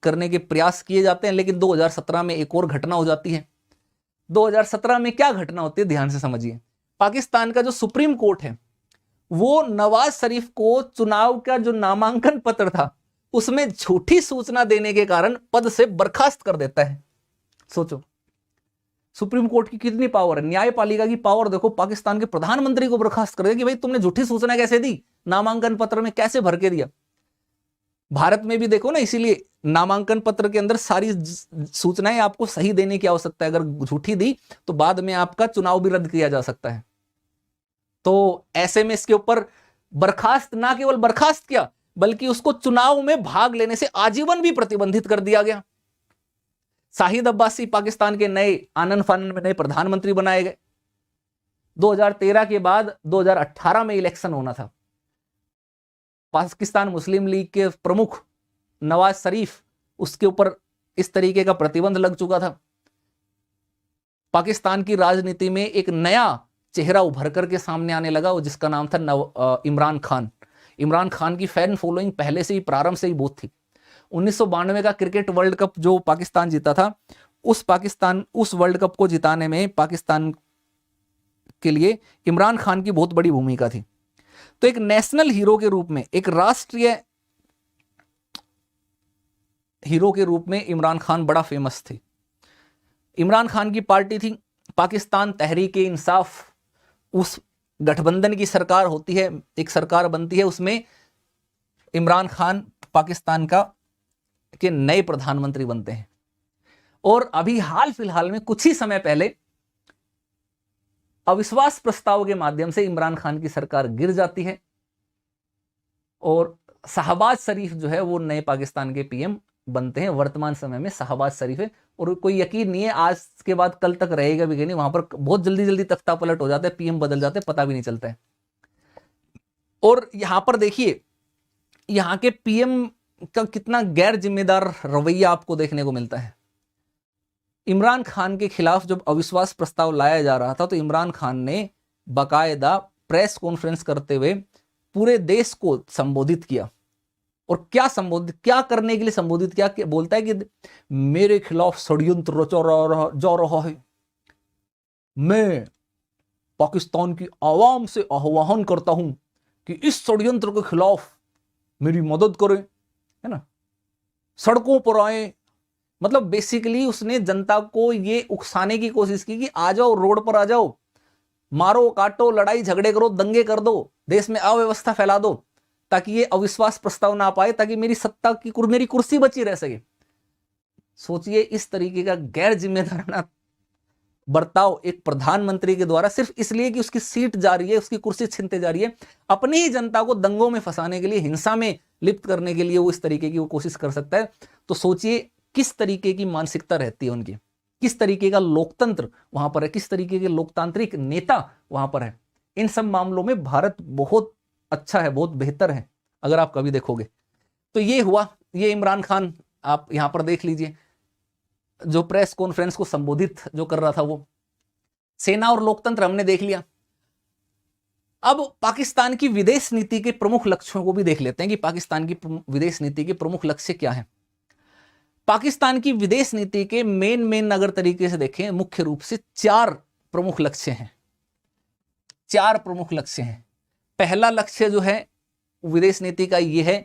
करने के प्रयास किए जाते हैं, लेकिन 2017 में एक और घटना हो जाती है। 2017 में क्या घटना होती है, ध्यान से समझिए। पाकिस्तान का जो सुप्रीम कोर्ट है वो नवाज शरीफ को चुनाव का जो नामांकन पत्र था उसमें झूठी सूचना देने के कारण पद से बर्खास्त कर देता है। सोचो सुप्रीम कोर्ट की कितनी पावर है, न्यायपालिका की पावर देखो, पाकिस्तान के प्रधानमंत्री को बर्खास्त कर दिया कि भाई तुमने झूठी सूचना कैसे दी, नामांकन पत्र में कैसे भर के दिया। भारत में भी देखो ना, इसीलिए नामांकन पत्र के अंदर सारी सूचनाएं आपको सही देने की आवश्यकता है। अगर झूठी दी तो बाद में आपका चुनाव भी रद्द किया जा सकता है। तो ऐसे में इसके ऊपर बर्खास्त, ना केवल बर्खास्त किया बल्कि उसको चुनाव में भाग लेने से आजीवन भी प्रतिबंधित कर दिया गया। शाहिद अब्बासी पाकिस्तान के नए आनन फानन में नए प्रधानमंत्री बनाए गए। 2013 के बाद 2018 में इलेक्शन होना था। पाकिस्तान मुस्लिम लीग के प्रमुख नवाज शरीफ, उसके ऊपर इस तरीके का प्रतिबंध लग चुका था। पाकिस्तान की राजनीति में एक नया चेहरा उभर करके सामने आने लगा, जिसका नाम था इमरान खान। इमरान खान की फैन फॉलोइंग पहले से ही, प्रारंभ से ही बहुत थी। 1992 का क्रिकेट वर्ल्ड कप जो पाकिस्तान जीता था, उस वर्ल्ड कप को जिताने में पाकिस्तान के लिए इमरान खान की बहुत बड़ी भूमिका थी। तो एक नेशनल हीरो के रूप में, एक राष्ट्रीय हीरो के रूप में इमरान खान बड़ा फेमस थे। इमरान खान की पार्टी थी पाकिस्तान तहरीक-ए-इंसाफ। उस गठबंधन की सरकार होती है, एक सरकार बनती है, उसमें इमरान खान पाकिस्तान के नए प्रधानमंत्री बनते हैं। और अभी हाल फिलहाल में कुछ ही समय पहले अविश्वास प्रस्ताव के माध्यम से इमरान खान की सरकार गिर जाती है और शहबाज शरीफ जो है वो नए पाकिस्तान के पीएम बनते हैं। वर्तमान समय में शहबाज शरीफ है और कोई यकीन नहीं है आज के बाद कल तक रहेगा भी कि नहीं, वहां पर बहुत जल्दी जल्दी तख्ता पलट हो जाता है, पीएम बदल जाते हैं, पता भी नहीं चलता है। और यहां पर देखिए यहां के पीएम का कितना गैर जिम्मेदार रवैया आपको देखने को मिलता है। इमरान खान के खिलाफ जब अविश्वास प्रस्ताव लाया जा रहा था तो इमरान खान ने बाकायदा प्रेस कॉन्फ्रेंस करते हुए पूरे देश को संबोधित किया। और क्या करने के लिए संबोधित किया, बोलता है कि मेरे खिलाफ षड्यंत्र रचा जा रहा है। मैं पाकिस्तान की आवाम से आह्वान करता हूं कि इस षड्यंत्र के खिलाफ मेरी मदद करें, है ना, सड़कों पर आए। मतलब बेसिकली उसने जनता को ये उकसाने की कोशिश की कि आ जाओ, रोड पर आ जाओ, मारो काटो, लड़ाई झगड़े करो, दंगे कर दो, देश में अव्यवस्था फैला दो, ताकि ये अविश्वास प्रस्ताव ना पाए, ताकि मेरी मेरी कुर्सी बची रह सके। सोचिए इस तरीके का गैर जिम्मेदाराना बर्ताव एक प्रधानमंत्री के द्वारा, सिर्फ इसलिए कि उसकी सीट जा रही है, उसकी कुर्सी छीनते जा रही है, अपनी ही जनता को दंगों में फंसाने के लिए, हिंसा में लिप्त करने के लिए वो इस तरीके की वो कोशिश कर सकता है। तो सोचिए किस तरीके की मानसिकता रहती है उनकी, किस तरीके का लोकतंत्र वहां पर है, किस तरीके के लोकतांत्रिक नेता वहां पर है। इन सब मामलों में भारत बहुत अच्छा है, बहुत बेहतर है अगर आप कभी देखोगे। तो ये हुआ, ये इमरान खान आप यहां पर देख लीजिए जो प्रेस कॉन्फ्रेंस को संबोधित जो कर रहा था वो। सेना और लोकतंत्र हमने देख लिया। अब पाकिस्तान की विदेश नीति के प्रमुख लक्ष्यों को भी देख लेते हैं कि पाकिस्तान की विदेश नीति के प्रमुख लक्ष्य क्या है। पाकिस्तान की विदेश नीति के मेन अगर तरीके से देखें, मुख्य रूप से 4 प्रमुख लक्ष्य हैं। 4 प्रमुख लक्ष्य हैं। पहला लक्ष्य जो है विदेश नीति का यह है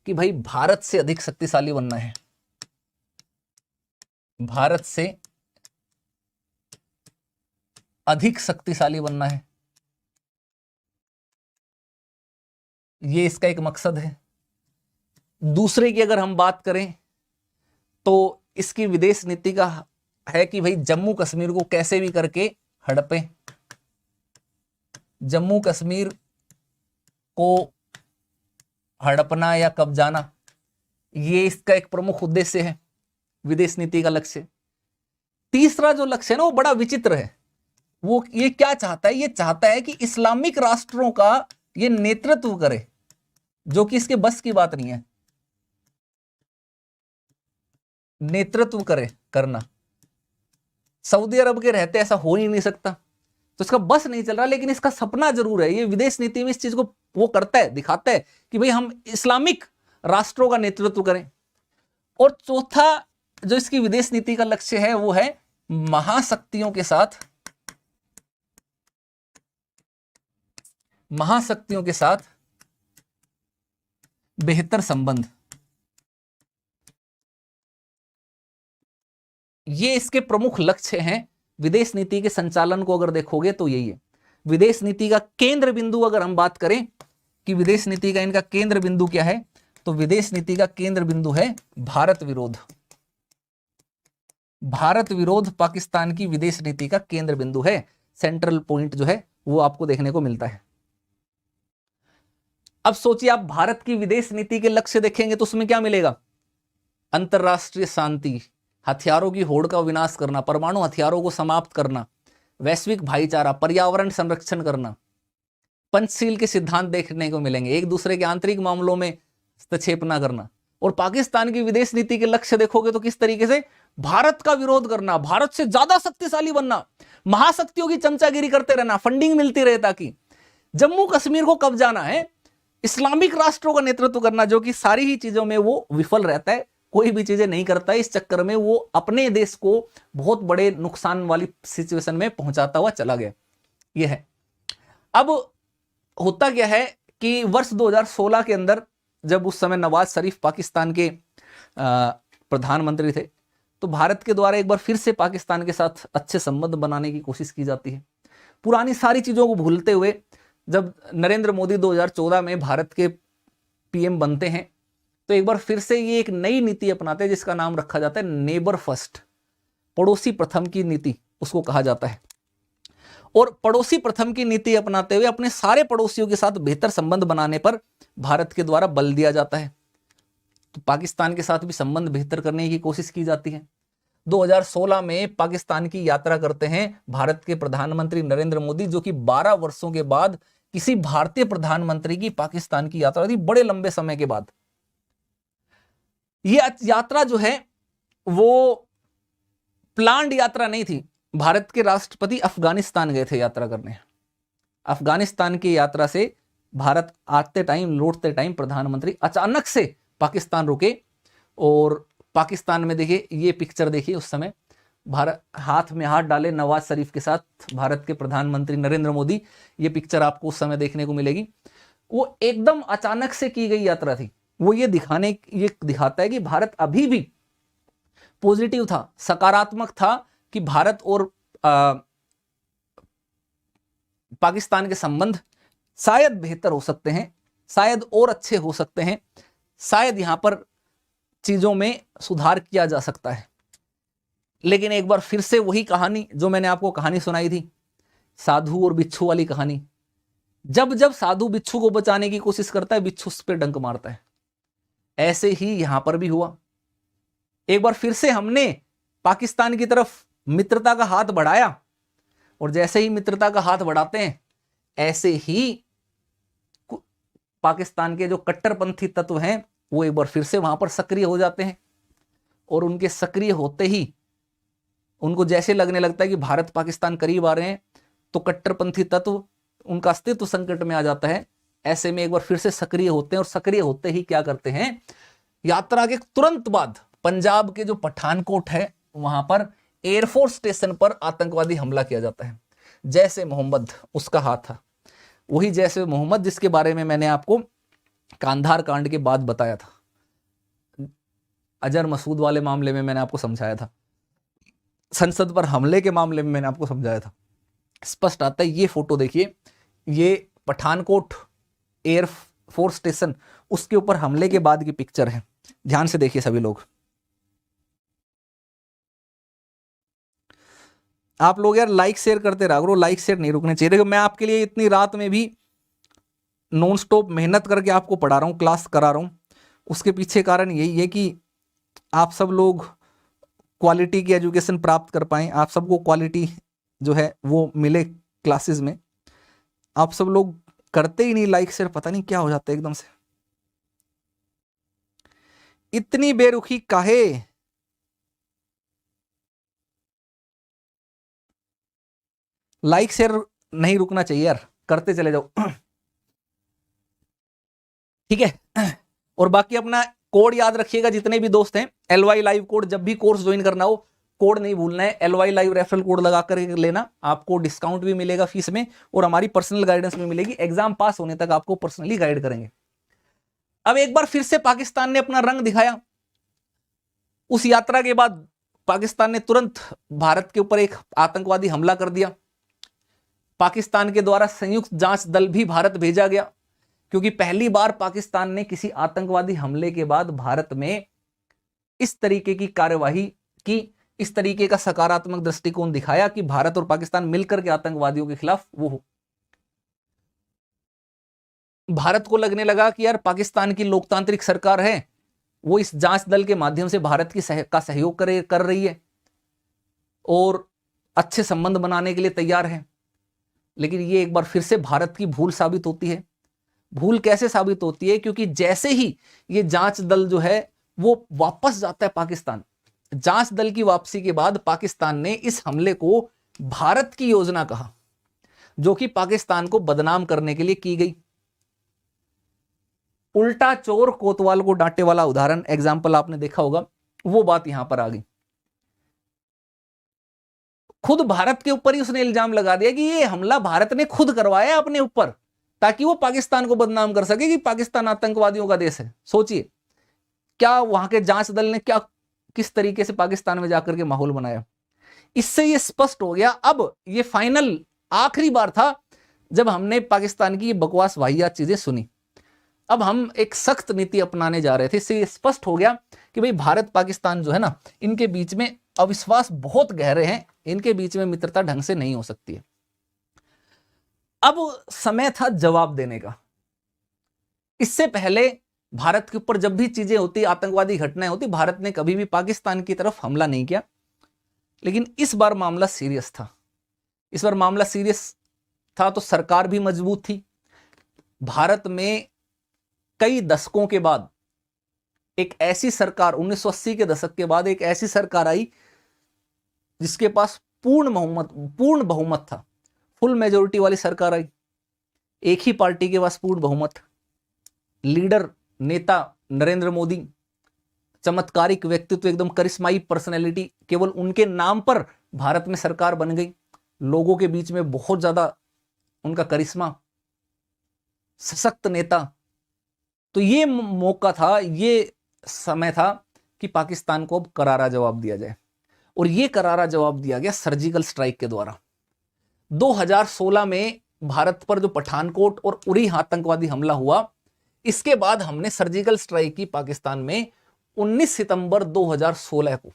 कि भाई भारत से अधिक शक्तिशाली बनना है, भारत से अधिक शक्तिशाली बनना है, ये इसका एक मकसद है। दूसरे की अगर हम बात करें तो इसकी विदेश नीति का है कि भाई जम्मू कश्मीर को कैसे भी करके हड़पे, जम्मू कश्मीर को हड़पना या कब्जाना, ये इसका एक प्रमुख उद्देश्य है, विदेश नीति का लक्ष्य। तीसरा जो लक्ष्य है ना वो बड़ा विचित्र है। वो ये क्या चाहता है, ये चाहता है कि इस्लामिक राष्ट्रों का ये नेतृत्व करे, जो कि इसके बस की बात नहीं है। नेतृत्व करना। सऊदी अरब के रहते ऐसा हो ही नहीं सकता, तो इसका बस नहीं चल रहा, लेकिन इसका सपना जरूर है। ये विदेश नीति में इस चीज को वो करता है, दिखाता है कि भाई हम इस्लामिक राष्ट्रों का नेतृत्व करें। और चौथा जो इसकी विदेश नीति का लक्ष्य है वो है महाशक्तियों के साथ बेहतर संबंध। ये इसके प्रमुख लक्ष्य हैं। विदेश नीति के संचालन को अगर देखोगे तो यही है। विदेश नीति का केंद्र बिंदु अगर हम बात करें कि विदेश नीति का इनका केंद्र बिंदु क्या है, तो विदेश नीति का केंद्र बिंदु है भारत विरोध। भारत विरोध पाकिस्तान की विदेश नीति का केंद्र बिंदु है। सेंट्रल पॉइंट जो है वो आपको देखने को मिलता है। अब सोचिए, आप भारत की विदेश नीति के लक्ष्य देखेंगे तो उसमें क्या मिलेगा? अंतरराष्ट्रीय शांति, हथियारों की होड़ का विनाश करना, परमाणु हथियारों को समाप्त करना, वैश्विक भाईचारा, पर्यावरण संरक्षण करना, पंचशील के सिद्धांत देखने को मिलेंगे, एक दूसरे के आंतरिक मामलों में हस्तक्षेप न करना। और पाकिस्तान की विदेश नीति के लक्ष्य देखोगे तो किस तरीके से? भारत का विरोध करना, भारत से ज्यादा शक्तिशाली बनना, महाशक्तियों की चमचागिरी करते रहना, फंडिंग मिलती रहे ताकि जम्मू कश्मीर को कब्जाना है, इस्लामिक राष्ट्रों का नेतृत्व करना, जो कि सारी ही चीजों में वो विफल रहता है, कोई भी चीजें नहीं करता है। इस चक्कर में वो अपने देश को बहुत बड़े नुकसान वाली सिचुएशन में पहुंचाता हुआ चला गया। ये है। अब होता क्या है कि वर्ष 2016 के अंदर, जब उस समय नवाज शरीफ पाकिस्तान के प्रधानमंत्री थे, तो भारत के द्वारा एक बार फिर से पाकिस्तान के साथ अच्छे संबंध बनाने की कोशिश की जाती है। पुरानी सारी चीजों को भूलते हुए जब नरेंद्र मोदी 2014 में भारत के पीएम बनते हैं, तो एक बार फिर से ये एक नई नीति अपनाते हैं जिसका नाम रखा जाता है नेबर फर्स्ट, पड़ोसी प्रथम की नीति उसको कहा जाता है। और पड़ोसी प्रथम की नीति अपनाते हुए अपने सारे पड़ोसियों के साथ बेहतर संबंध बनाने पर भारत के द्वारा बल दिया जाता है। तो पाकिस्तान के साथ भी संबंध बेहतर करने की कोशिश की जाती है। 2016 में पाकिस्तान की यात्रा करते हैं भारत के प्रधानमंत्री नरेंद्र मोदी, जो कि 12 वर्षों के बाद किसी भारतीय प्रधानमंत्री की पाकिस्तान की यात्रा थी, बड़े लंबे समय के बाद। यह यात्रा जो है वो प्लान्ड यात्रा नहीं थी। भारत के राष्ट्रपति अफगानिस्तान गए थे यात्रा करने। अफगानिस्तान की यात्रा से भारत आते टाइम, लौटते टाइम प्रधानमंत्री अचानक से पाकिस्तान रुके। और पाकिस्तान में देखिए, ये पिक्चर देखिए, उस समय भारत हाथ में हाथ डाले नवाज शरीफ के साथ भारत के प्रधानमंत्री नरेंद्र मोदी, ये पिक्चर आपको उस समय देखने को मिलेगी। वो एकदम अचानक से की गई यात्रा थी। वो ये दिखाता है कि भारत अभी भी पॉजिटिव था, सकारात्मक था कि भारत और पाकिस्तान के संबंध शायद बेहतर हो सकते हैं, शायद और अच्छे हो सकते हैं, शायद यहां पर चीजों में सुधार किया जा सकता है। लेकिन एक बार फिर से वही कहानी जो मैंने आपको कहानी सुनाई थी, साधु और बिच्छू वाली कहानी। जब जब साधु बिच्छू को बचाने की कोशिश करता है, बिच्छू उस पर डंक मारता है। ऐसे ही यहां पर भी हुआ। एक बार फिर से हमने पाकिस्तान की तरफ मित्रता का हाथ बढ़ाया, और जैसे ही मित्रता का हाथ बढ़ाते हैं, ऐसे ही पाकिस्तान के जो कट्टरपंथी तत्व हैं वो एक बार फिर से वहां पर सक्रिय हो जाते हैं। और उनके सक्रिय होते ही उनको जैसे लगने लगता है कि भारत पाकिस्तान करीब आ रहे हैं, तो कट्टरपंथी तत्व, उनका अस्तित्व संकट में आ जाता है। ऐसे में एक बार फिर से सक्रिय होते हैं, और सक्रिय होते ही क्या करते हैं, यात्रा के तुरंत बाद पंजाब के जो पठानकोट है वहां पर एयरफोर्स स्टेशन पर आतंकवादी हमला किया जाता है। जैसे मोहम्मद उसका हाथ था, वही जैसे मोहम्मद जिसके बारे में मैंने आपको कांधार कांड के बाद बताया था, अजहर मसूद वाले मामले में मैंने आपको समझाया था, संसद पर हमले के मामले में मैंने आपको समझाया था। स्पष्ट आता है। ये फोटो देखिए, ये पठानकोट एयरफोर्स स्टेशन, उसके ऊपर हमले के बाद की पिक्चर है। ध्यान से देखिए सभी लोग। आप लोग यार लाइक शेयर करते रहो, लाइक शेयर नहीं रुकने चाहिए। देखो, मैं आपके लिए इतनी रात में भी नॉन स्टॉप मेहनत करके आपको पढ़ा रहा हूँ, क्लास करा रहा हूँ। उसके पीछे कारण यही है कि आप सब लोग क्वालिटी की एजुकेशन प्राप्त कर पाएं, आप सबको क्वालिटी जो है वो मिले क्लासेस में। आप सब लोग करते ही नहीं लाइक शेयर, पता नहीं क्या हो जाता है एकदम से। इतनी बेरुखी काहे, लाइक शेयर नहीं रुकना चाहिए यार, करते चले जाओ। ठीक है, और बाकी अपना कोड याद रखिएगा जितने भी दोस्त हैं, LY लाइव कोड, जब भी कोर्स ज्वाइन करना हो कोड नहीं भूलना है, LY लाइव रेफरल कोड लगा कर लेना, आपको डिस्काउंट भी मिलेगा फीस में और हमारी पर्सनल गाइडेंस भी मिलेगी, एग्जाम पास होने तक आपको पर्सनली गाइड करेंगे। अब एक बार फिर से पाकिस्तान ने अपना रंग दिखाया। उस यात्रा के बाद पाकिस्तान ने तुरंत भारत के ऊपर एक आतंकवादी हमला कर दिया। पाकिस्तान के द्वारा संयुक्त जांच दल भी भारत भेजा गया, क्योंकि पहली बार पाकिस्तान ने किसी आतंकवादी हमले के बाद भारत में इस तरीके की कार्यवाही की, इस तरीके का सकारात्मक दृष्टिकोण दिखाया कि भारत और पाकिस्तान मिलकर के आतंकवादियों के खिलाफ वो हो। भारत को लगने लगा कि यार पाकिस्तान की लोकतांत्रिक सरकार है, वो इस जांच दल के माध्यम से भारत की का सहयोग कर रही है और अच्छे संबंध बनाने के लिए तैयार है। लेकिन ये एक बार फिर से भारत की भूल साबित होती है। भूल कैसे साबित होती है? क्योंकि जैसे ही ये जांच दल जो है वो वापस जाता है पाकिस्तान, जांच दल की वापसी के बाद पाकिस्तान ने इस हमले को भारत की योजना कहा, जो कि पाकिस्तान को बदनाम करने के लिए की गई। उल्टा चोर कोतवाल को डांटे वाला उदाहरण, एग्जाम्पल आपने देखा होगा, वो बात यहां पर आ गई। खुद भारत के ऊपर ही उसने इल्जाम लगा दिया कि ये हमला भारत ने खुद करवाया अपने ऊपर, ताकि वो पाकिस्तान को बदनाम कर सके कि पाकिस्तान आतंकवादियों का देश है। सोचिए क्या वहां के जांच दल ने क्या किस तरीके से पाकिस्तान में जाकर के माहौल बनाया। इससे ये स्पष्ट हो गया, अब ये फाइनल आखिरी बार था जब हमने पाकिस्तान की बकवास वाहियात चीजें सुनी। अब हम एक सख्त नीति अपनाने जा रहे थे। इससे ये स्पष्ट हो गया कि भाई भारत पाकिस्तान जो है ना, इनके बीच में अविश्वास बहुत गहरे हैं, इनके बीच में मित्रता ढंग से नहीं हो सकती है। अब समय था जवाब देने का। इससे पहले भारत के ऊपर जब भी चीजें होती, आतंकवादी घटनाएं होती, भारत ने कभी भी पाकिस्तान की तरफ हमला नहीं किया। लेकिन इस बार मामला सीरियस था। इस बार मामला सीरियस था तो सरकार भी मजबूत थी। भारत में कई दशकों के बाद एक ऐसी सरकार, 1980 के दशक के बाद एक ऐसी सरकार आई जिसके पास पूर्ण बहुमत था, फुल मेजोरिटी वाली सरकार आई। एक ही पार्टी के पास पूर्ण बहुमत, लीडर नेता नरेंद्र मोदी, चमत्कारिक व्यक्तित्व, एकदम करिश्माई पर्सनैलिटी, केवल उनके नाम पर भारत में सरकार बन गई। लोगों के बीच में बहुत ज्यादा उनका करिश्मा, सशक्त नेता। तो ये मौका था, ये समय था कि पाकिस्तान को अब करारा जवाब दिया जाए, और ये करारा जवाब दिया गया सर्जिकल स्ट्राइक के द्वारा। 2016 में भारत पर जो पठानकोट और उरी आतंकवादी हमला हुआ, इसके बाद हमने सर्जिकल स्ट्राइक की पाकिस्तान में। 19 सितंबर 2016 को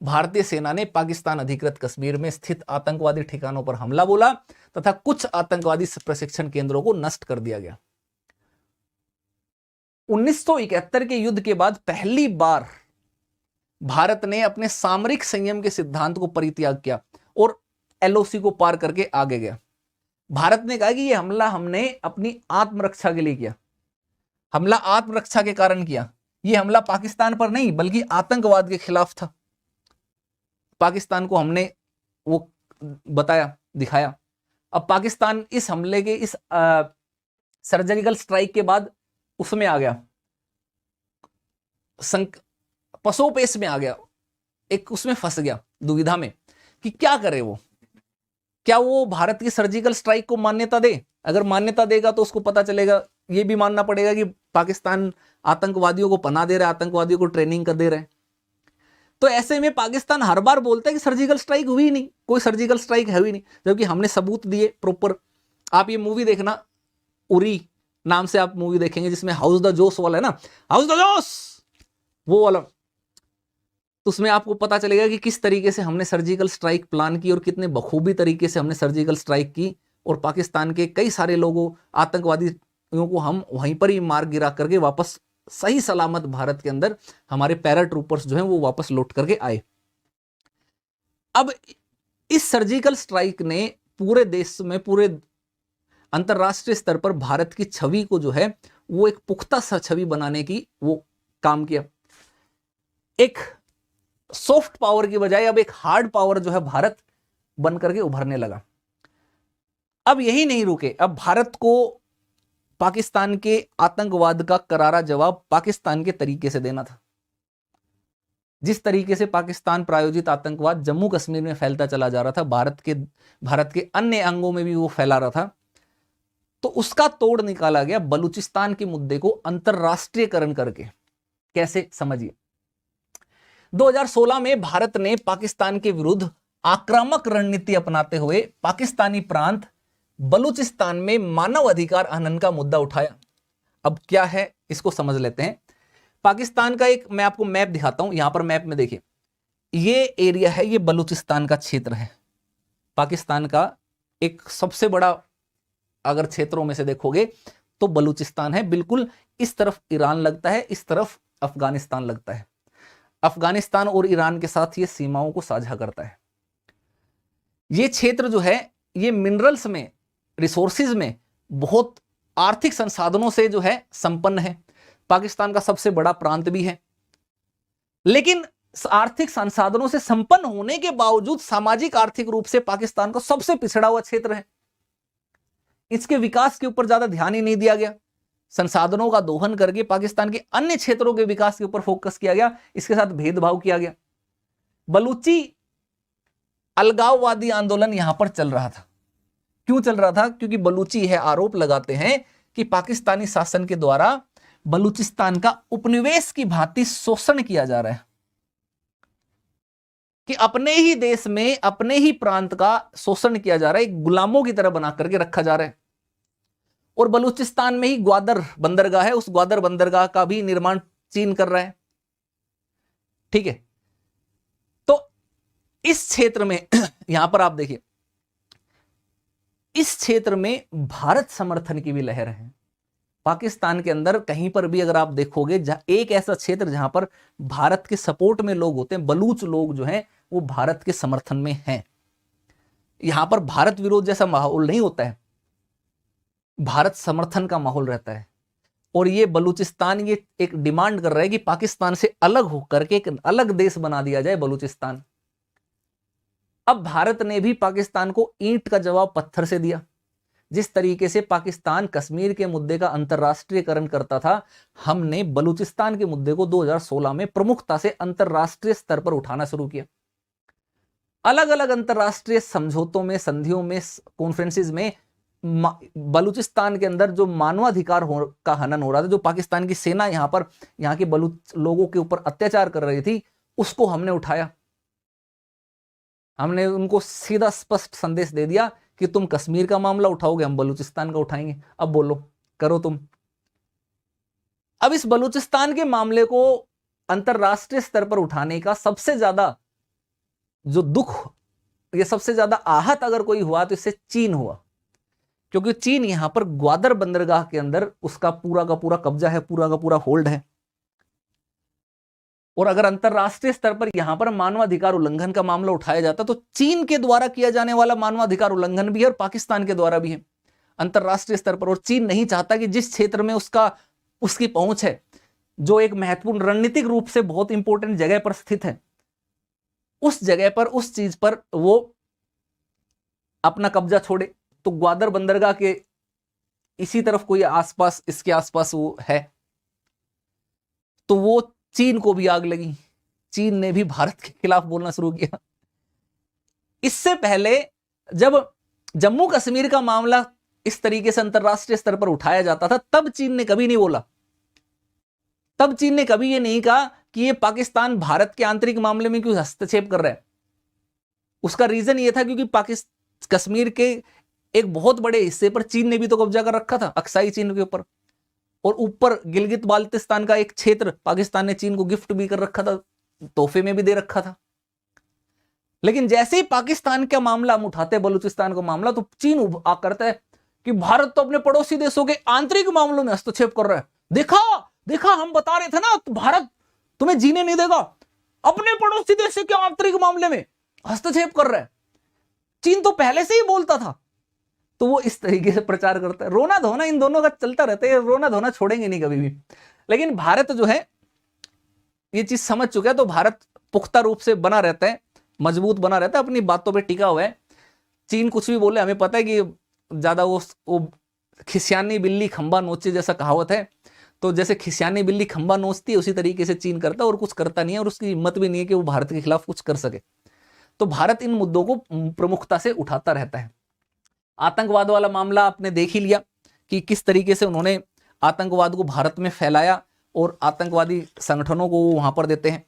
भारतीय सेना ने पाकिस्तान अधिकृत कश्मीर में स्थित आतंकवादी ठिकानों पर हमला बोला तथा कुछ आतंकवादी प्रशिक्षण केंद्रों को नष्ट कर दिया गया। 1971 के युद्ध के बाद पहली बार भारत ने अपने सामरिक संयम के सिद्धांत को परित्याग किया और LOC को पार करके आगे गया। भारत ने कहा कि यह हमला हमने अपनी आत्मरक्षा के लिए किया, हमला आत्मरक्षा के कारण किया। यह हमला पाकिस्तान पर नहीं बल्कि आतंकवाद के खिलाफ था। पाकिस्तान को हमने वो बताया, दिखाया। अब पाकिस्तान इस हमले के, इस सर्जिकल स्ट्राइक के बाद उसमें आ गया, पसोपेश में आ गया, एक उसमें फंस गया दुविधा में कि क्या करे वो। क्या वो भारत की सर्जिकल स्ट्राइक को मान्यता दे? अगर मान्यता देगा तो उसको पता चलेगा, ये भी मानना पड़ेगा कि पाकिस्तान आतंकवादियों को पनाह दे रहा है, आतंकवादियों को ट्रेनिंग कर दे रहा है। तो ऐसे में पाकिस्तान हर बार बोलता है कि सर्जिकल स्ट्राइक हुई नहीं, कोई सर्जिकल स्ट्राइक है ही नहीं, जबकि हमने सबूत दिए प्रॉपर। आप ये मूवी देखना, उरी नाम से आप मूवी देखेंगे जिसमें हाउस द जोश वाला है ना, हाउस द जोश वो वाला, तो उसमें आपको पता चलेगा कि किस तरीके से हमने सर्जिकल स्ट्राइक प्लान की और कितने बखूबी तरीके से हमने सर्जिकल स्ट्राइक की, और पाकिस्तान के कई सारे लोगों, आतंकवादियों को हम वहीं पर ही मार गिरा करके वापस सही सलामत भारत के अंदर हमारे पैरा ट्रूपर्स जो हैं वो वापस लौट करके आए। अब इस सर्जिकल स्ट्राइक ने पूरे देश में, पूरे अंतरराष्ट्रीय स्तर पर भारत की छवि को जो है वो एक पुख्ता सा छवि बनाने की वो काम किया। एक सॉफ्ट पावर की बजाय अब एक हार्ड पावर जो है भारत बन करके उभरने लगा। अब यही नहीं रुके, अब भारत को पाकिस्तान के आतंकवाद का करारा जवाब पाकिस्तान के तरीके से देना था। जिस तरीके से पाकिस्तान प्रायोजित आतंकवाद जम्मू कश्मीर में फैलता चला जा रहा था, भारत के अन्य अंगों में भी वो फैला रहा था, तो उसका तोड़ निकाला गया बलूचिस्तान के मुद्दे को अंतरराष्ट्रीयकरण करके। कैसे, समझिए। 2016 में भारत ने पाकिस्तान के विरुद्ध आक्रामक रणनीति अपनाते हुए पाकिस्तानी प्रांत बलूचिस्तान में मानव अधिकार हनन का मुद्दा उठाया। अब क्या है इसको समझ लेते हैं। पाकिस्तान का एक, मैं आपको मैप दिखाता हूं, यहां पर मैप में देखिए, ये एरिया है, ये बलूचिस्तान का क्षेत्र है। पाकिस्तान का एक सबसे बड़ा अगर क्षेत्रों में से देखोगे तो बलूचिस्तान है। बिल्कुल इस तरफ ईरान लगता है, इस तरफ अफगानिस्तान लगता है। अफगानिस्तान और ईरान के साथ ये सीमाओं को साझा करता है। ये क्षेत्र जो है ये मिनरल्स में, रिसोर्सेज में, बहुत आर्थिक संसाधनों से जो है संपन्न है। पाकिस्तान का सबसे बड़ा प्रांत भी है, लेकिन आर्थिक संसाधनों से संपन्न होने के बावजूद सामाजिक आर्थिक रूप से पाकिस्तान का सबसे पिछड़ा हुआ क्षेत्र है। इसके विकास के ऊपर ज्यादा ध्यान ही नहीं दिया गया। संसाधनों का दोहन करके पाकिस्तान के अन्य क्षेत्रों के विकास के ऊपर फोकस किया गया, इसके साथ भेदभाव किया गया। बलूची अलगाववादी आंदोलन यहां पर चल रहा था। क्यों चल रहा था? क्योंकि बलूची है आरोप लगाते हैं कि पाकिस्तानी शासन के द्वारा बलूचिस्तान का उपनिवेश की भांति शोषण किया जा रहा है, कि अपने ही देश में अपने ही प्रांत का शोषण किया जा रहा है, एक गुलामों की तरह बना करके रखा जा रहा है। और बलूचिस्तान में ही ग्वादर बंदरगाह है, उस ग्वादर बंदरगाह का भी निर्माण चीन कर रहा है। ठीक है, तो इस क्षेत्र में यहां पर आप देखिए, इस क्षेत्र में भारत समर्थन की भी लहर है। पाकिस्तान के अंदर कहीं पर भी अगर आप देखोगे, एक ऐसा क्षेत्र जहां पर भारत के सपोर्ट में लोग होते हैं, बलूच लोग जो हैं वो भारत के समर्थन में हैं। यहां पर भारत विरोध जैसा माहौल नहीं होता है, भारत समर्थन का माहौल रहता है। और ये बलूचिस्तान ये एक डिमांड कर रहा है कि पाकिस्तान से अलग होकर के एक अलग देश बना दिया जाए बलूचिस्तान। अब भारत ने भी पाकिस्तान को ईंट का जवाब पत्थर से दिया। जिस तरीके से पाकिस्तान कश्मीर के मुद्दे का अंतरराष्ट्रीयकरण करता था, हमने बलूचिस्तान के मुद्दे को 2016 में प्रमुखता से अंतरराष्ट्रीय स्तर पर उठाना शुरू किया। अलग अलग अंतरराष्ट्रीय समझौतों में, संधियों में, कॉन्फ्रेंसेस में बलूचिस्तान के अंदर जो मानवाधिकार का हनन हो रहा था, जो पाकिस्तान की सेना यहाँ के बलूच लोगों के ऊपर अत्याचार कर रही थी, उसको हमने उठाया। हमने उनको सीधा स्पष्ट संदेश दे दिया कि तुम कश्मीर का मामला उठाओगे, हम बलूचिस्तान का उठाएंगे। अब बोलो, करो तुम। अब इस बलूचिस्तान के मामले को अंतरराष्ट्रीय स्तर पर उठाने का सबसे ज्यादा जो दुख, ये सबसे ज्यादा आहत अगर कोई हुआ तो इससे चीन हुआ, क्योंकि चीन यहां पर ग्वादर बंदरगाह के अंदर उसका पूरा का पूरा कब्जा है, पूरा का पूरा होल्ड है। और अगर अंतरराष्ट्रीय स्तर पर यहां पर मानवाधिकार उल्लंघन का मामला उठाया जाता तो चीन के द्वारा किया जाने वाला मानवाधिकार उल्लंघन भी है और पाकिस्तान के द्वारा भी है अंतरराष्ट्रीय स्तर पर। और चीन नहीं चाहता कि जिस क्षेत्र में उसकी पहुंच है, जो एक महत्वपूर्ण रणनीतिक रूप से बहुत इंपॉर्टेंट जगह पर स्थित है, उस जगह पर, उस चीज पर वो अपना कब्जा छोड़े। तो ग्वादर बंदरगाह के इसी तरफ कोई आसपास, इसके आसपास वो है, तो वो चीन को भी आग लगी। चीन ने भी भारत के खिलाफ बोलना शुरू किया। इससे पहले जब जम्मू कश्मीर का मामला इस तरीके से अंतरराष्ट्रीय स्तर पर उठाया जाता था, तब चीन ने कभी नहीं बोला, तब चीन ने कभी ये नहीं कहा कि ये पाकिस्तान भारत के आंतरिक मामले में क्यों हस्तक्षेप कर रहा है। उसका रीजन ये था क्योंकि कश्मीर के एक बहुत बड़े हिस्से पर चीन ने भी तो कब्जा कर रखा था, अक्साई चीन के ऊपर, और ऊपर गिलगित बाल्टिस्तान का एक क्षेत्र पाकिस्तान ने चीन को गिफ्ट भी कर रखा था, तोहफे में भी दे रखा था। लेकिन जैसे ही पाकिस्तान का मामला हम उठाते हैं, बलूचिस्तान का मामला, तो चीन आ करता है कि भारत तो अपने पड़ोसी देशों के आंतरिक मामलों में हस्तक्षेप कर रहा है। देखा देखा, हम बता रहे थे ना, तो भारत तुम्हें जीने नहीं देगा, अपने पड़ोसी देश के आंतरिक मामले में हस्तक्षेप कर रहा है। चीन तो पहले से ही बोलता था। तो वो इस तरीके से प्रचार करता है। रोना धोना इन दोनों का चलता रहता है, रोना धोना छोड़ेंगे नहीं कभी भी। लेकिन भारत जो है ये चीज समझ चुका है, तो भारत पुख्ता रूप से बना रहता है, मजबूत बना रहता है, अपनी बातों पे टिका हुआ है। चीन कुछ भी बोले, हमें पता है कि ज्यादा वो खिसियानी बिल्ली खंबा नोचे जैसा कहावत है, तो जैसे खिसियानी बिल्ली खंबा नोचती है उसी तरीके से चीन करता है और कुछ करता नहीं है, और उसकी हिम्मत भी नहीं है कि वो भारत के खिलाफ कुछ कर सके। तो भारत इन मुद्दों को प्रमुखता से उठाता रहता है। आतंकवाद वाला मामला आपने देख ही लिया कि किस तरीके से उन्होंने आतंकवाद को भारत में फैलाया और आतंकवादी संगठनों को वो वहां पर देते हैं।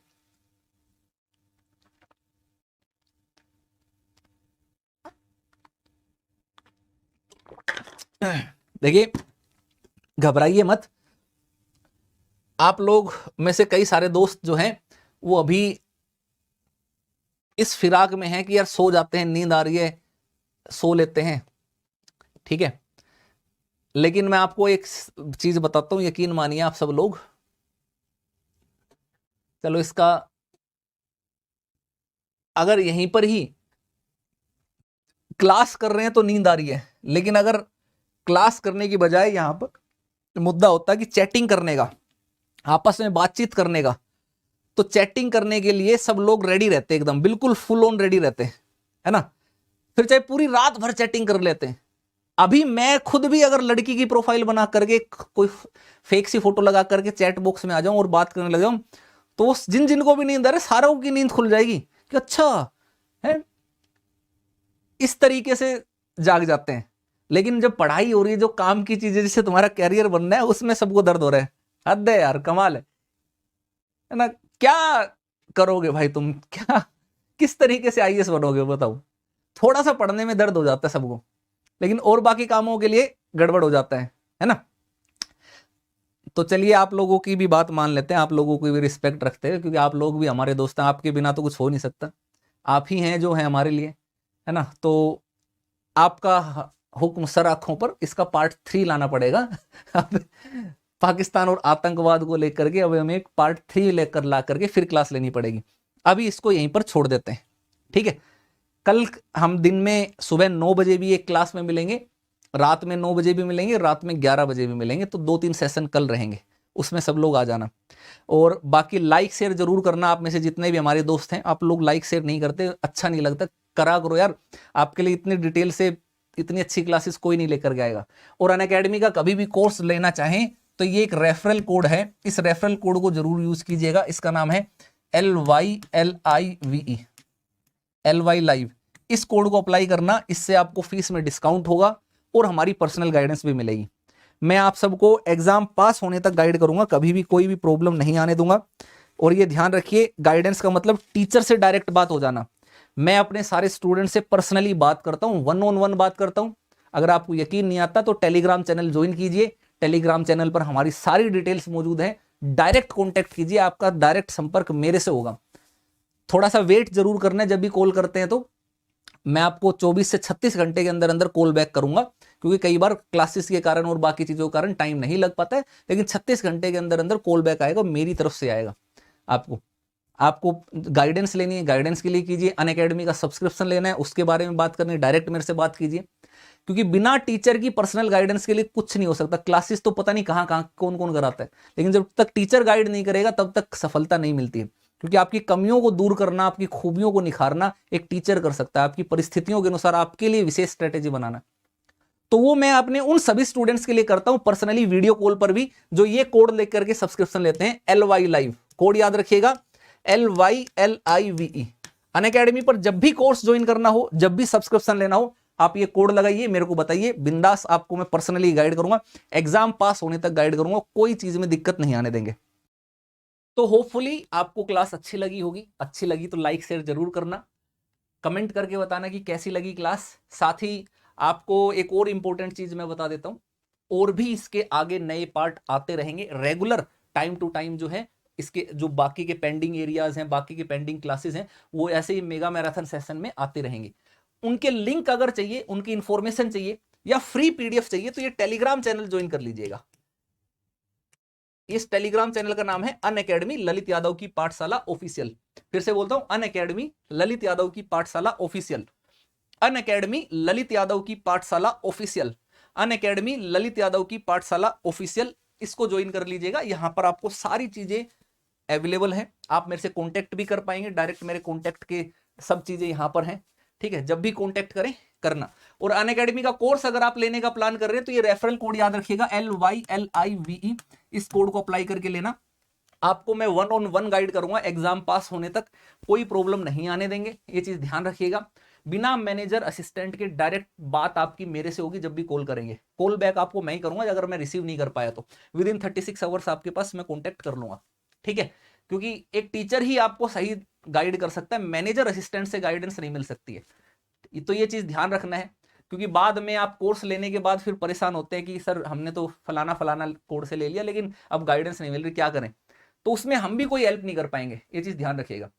देखिए, घबराइए मत। आप लोग में से कई सारे दोस्त जो हैं वो अभी इस फिराक में हैं कि यार सो जाते हैं, नींद आ रही है, सो लेते हैं, ठीक है। लेकिन मैं आपको एक चीज बताता हूं, यकीन मानिए आप सब लोग। चलो इसका, अगर यहीं पर ही क्लास कर रहे हैं तो नींद आ रही है, लेकिन अगर क्लास करने की बजाय यहां पर मुद्दा होता है कि चैटिंग करने का, आपस में बातचीत करने का, तो चैटिंग करने के लिए सब लोग रेडी रहते हैं, एकदम बिल्कुल फुल ऑन रेडी रहते हैं, है ना। फिर चाहे पूरी रात भर चैटिंग कर लेते हैं। अभी मैं खुद भी अगर लड़की की प्रोफाइल बना करके कोई फेक सी फोटो लगा करके चैट बॉक्स में आ जाऊं और बात करने लग जाऊं, तो जिन जिनको भी नींद आ रही सारों की नींद खुल जाएगी कि अच्छा है, इस तरीके से जाग जाते हैं। लेकिन जब पढ़ाई हो रही है, जो काम की चीजें, जिससे तुम्हारा कैरियर बनना है, उसमें सबको दर्द हो रहा है। हद है यार, कमाल है ना। क्या करोगे भाई तुम, क्या किस तरीके से आईएएस बनोगे बताओ। थोड़ा सा पढ़ने में दर्द हो जाता है सबको, लेकिन और बाकी कामों के लिए गड़बड़ हो जाता है ना। तो चलिए आप लोगों की भी बात मान लेते हैं, आप लोगों की भी रिस्पेक्ट रखते हैं, क्योंकि आप लोग भी हमारे दोस्त हैं, आपके बिना तो कुछ हो नहीं सकता। आप ही हैं जो हैं हमारे लिए, है ना। तो आपका हुक्म सर आंखों पर, इसका पार्ट 3 लाना पड़ेगा। पाकिस्तान और आतंकवाद को लेकर के अब हमें एक पार्ट 3 लेकर ला करके फिर क्लास लेनी पड़ेगी। अभी इसको यहीं पर छोड़ देते हैं, ठीक है। कल हम दिन में सुबह 9 बजे भी एक क्लास में मिलेंगे, रात में 9 बजे भी मिलेंगे, रात में 11 बजे भी मिलेंगे। तो 2-3 सेशन कल रहेंगे, उसमें सब लोग आ जाना। और बाकी लाइक शेयर जरूर करना। आप में से जितने भी हमारे दोस्त हैं, आप लोग लाइक शेयर नहीं करते, अच्छा नहीं लगता, करा करो यार। आपके लिए इतनी डिटेल से इतनी अच्छी क्लासेस कोई नहीं लेकर के आएगा। और अनअकैडमी का कभी भी कोर्स लेना चाहें तो ये एक रेफरल कोड है, इस रेफरल कोड को जरूर यूज कीजिएगा। इसका नाम है LYLIVE लाइव। इस कोड को अप्लाई करना, इससे आपको फीस में डिस्काउंट होगा और हमारी पर्सनल गाइडेंस भी मिलेगी। मैं आप सबको एग्जाम पास होने तक गाइड करूंगा, कभी भी कोई भी प्रॉब्लम नहीं आने दूंगा। और ये ध्यान रखिए, गाइडेंस का मतलब टीचर से डायरेक्ट बात हो जाना। मैं अपने सारे स्टूडेंट से पर्सनली बात करता हूं, 1-on-1 बात करता हूं। अगर आपको यकीन नहीं आता तो टेलीग्राम चैनल ज्वाइन कीजिए, टेलीग्राम चैनल पर हमारी सारी डिटेल्स मौजूद है। डायरेक्ट कॉन्टैक्ट कीजिए, आपका डायरेक्ट संपर्क मेरे से होगा। थोड़ा सा वेट जरूर करना है, जब भी कॉल करते हैं तो मैं आपको 24 से 36 घंटे के अंदर अंदर कॉल बैक करूंगा, क्योंकि कई बार क्लासेस के कारण और बाकी चीजों के कारण टाइम नहीं लग पाता है। लेकिन 36 घंटे के अंदर अंदर कॉल बैक आएगा, मेरी तरफ से आएगा। आपको गाइडेंस लेनी है, गाइडेंस के लिए कीजिए। अनअकैडमी का सब्सक्रिप्शन लेना है, उसके बारे में बात करनी है, डायरेक्ट मेरे से बात कीजिए। क्योंकि बिना टीचर की पर्सनल गाइडेंस के लिए कुछ नहीं हो सकता। क्लासेस तो पता नहीं कहां कहां कौन कौन कराता है, लेकिन जब तक टीचर गाइड नहीं करेगा तब तक सफलता नहीं मिलती है। क्योंकि आपकी कमियों को दूर करना, आपकी खूबियों को निखारना एक टीचर कर सकता है। आपकी परिस्थितियों के अनुसार आपके लिए विशेष स्ट्रेटेजी बनाना, तो वो मैं अपने उन सभी स्टूडेंट्स के लिए करता हूं पर्सनली, वीडियो कॉल पर भी, जो ये कोड लेकर के सब्सक्रिप्शन लेते हैं। LY लाइव कोड याद रखिएगा, LYLIVE। अनअकैडमी पर जब भी कोर्स ज्वाइन करना हो, जब भी सब्सक्रिप्शन लेना हो, आप ये कोड लगाइए, मेरे को बताइए, बिंदास आपको मैं पर्सनली गाइड करूंगा, एग्जाम पास होने तक गाइड करूंगा, कोई चीज में दिक्कत नहीं आने देंगे। तो होपफुली आपको क्लास अच्छी लगी होगी। अच्छी लगी तो लाइक शेयर जरूर करना, कमेंट करके बताना कि कैसी लगी क्लास। साथ ही आपको एक और इंपॉर्टेंट चीज मैं बता देता हूं, और भी इसके आगे नए पार्ट आते रहेंगे रेगुलर, टाइम टू टाइम जो है। इसके जो बाकी के पेंडिंग एरियाज हैं, बाकी के पेंडिंग क्लासेस हैं, वो ऐसे ही मेगा मैराथन सेशन में आते रहेंगे। उनके लिंक अगर चाहिए, उनकी इंफॉर्मेशन चाहिए या फ्री PDF चाहिए, तो ये टेलीग्राम चैनल ज्वाइन कर लीजिएगा। इस टेलीग्राम चैनल का नाम है अनअकैडमी ललित यादव की पाठशाला ऑफिशियल। फिर से बोलता हूं, अनअकैडमी ललित यादव की पाठशाला ऑफिशियल, अनअकैडमी ललित यादव की पाठशाला ऑफिशियल, अनअकैडमी ललित यादव की पाठशाला ऑफिशियल। इसको ज्वाइन कर लीजिएगा। यहां पर आपको सारी चीजें अवेलेबल है, आप मेरे से कांटेक्ट भी कर पाएंगे, डायरेक्ट मेरे कांटेक्ट के सब चीजें यहां पर हैं, ठीक है। जब भी कांटेक्ट करें, करना। और अनअकैडमी का कोर्स अगर आप लेने का प्लान कर रहे हैं तो ये रेफरल कोड याद रखिएगा, LYLIVE, इस कोड को अप्लाई करके लेना। आपको मैं 1-on-1 गाइड करूंगा, एग्जाम पास होने तक कोई प्रॉब्लम नहीं आने देंगे, ये चीज ध्यान रखिएगा। बिना मैनेजर असिस्टेंट के डायरेक्ट बात आपकी मेरे से होगी जब भी कॉल करेंगे, कॉल बैक आपको मैं ही करूंगा, अगर मैं रिसीव नहीं कर पाया तो विद इन 36 आवर्स आपके पास मैं कॉन्टेक्ट कर लूंगा, ठीक है। क्योंकि एक टीचर ही आपको सही गाइड कर सकता है, मैनेजर असिस्टेंट से गाइडेंस नहीं मिल सकती है, तो ये चीज ध्यान रखना है। क्योंकि बाद में आप कोर्स लेने के बाद फिर परेशान होते हैं कि सर हमने तो फलाना फलाना कोर्स से ले लिया लेकिन अब गाइडेंस नहीं मिल रही, क्या करें, तो उसमें हम भी कोई हेल्प नहीं कर पाएंगे, ये चीज ध्यान रखिएगा।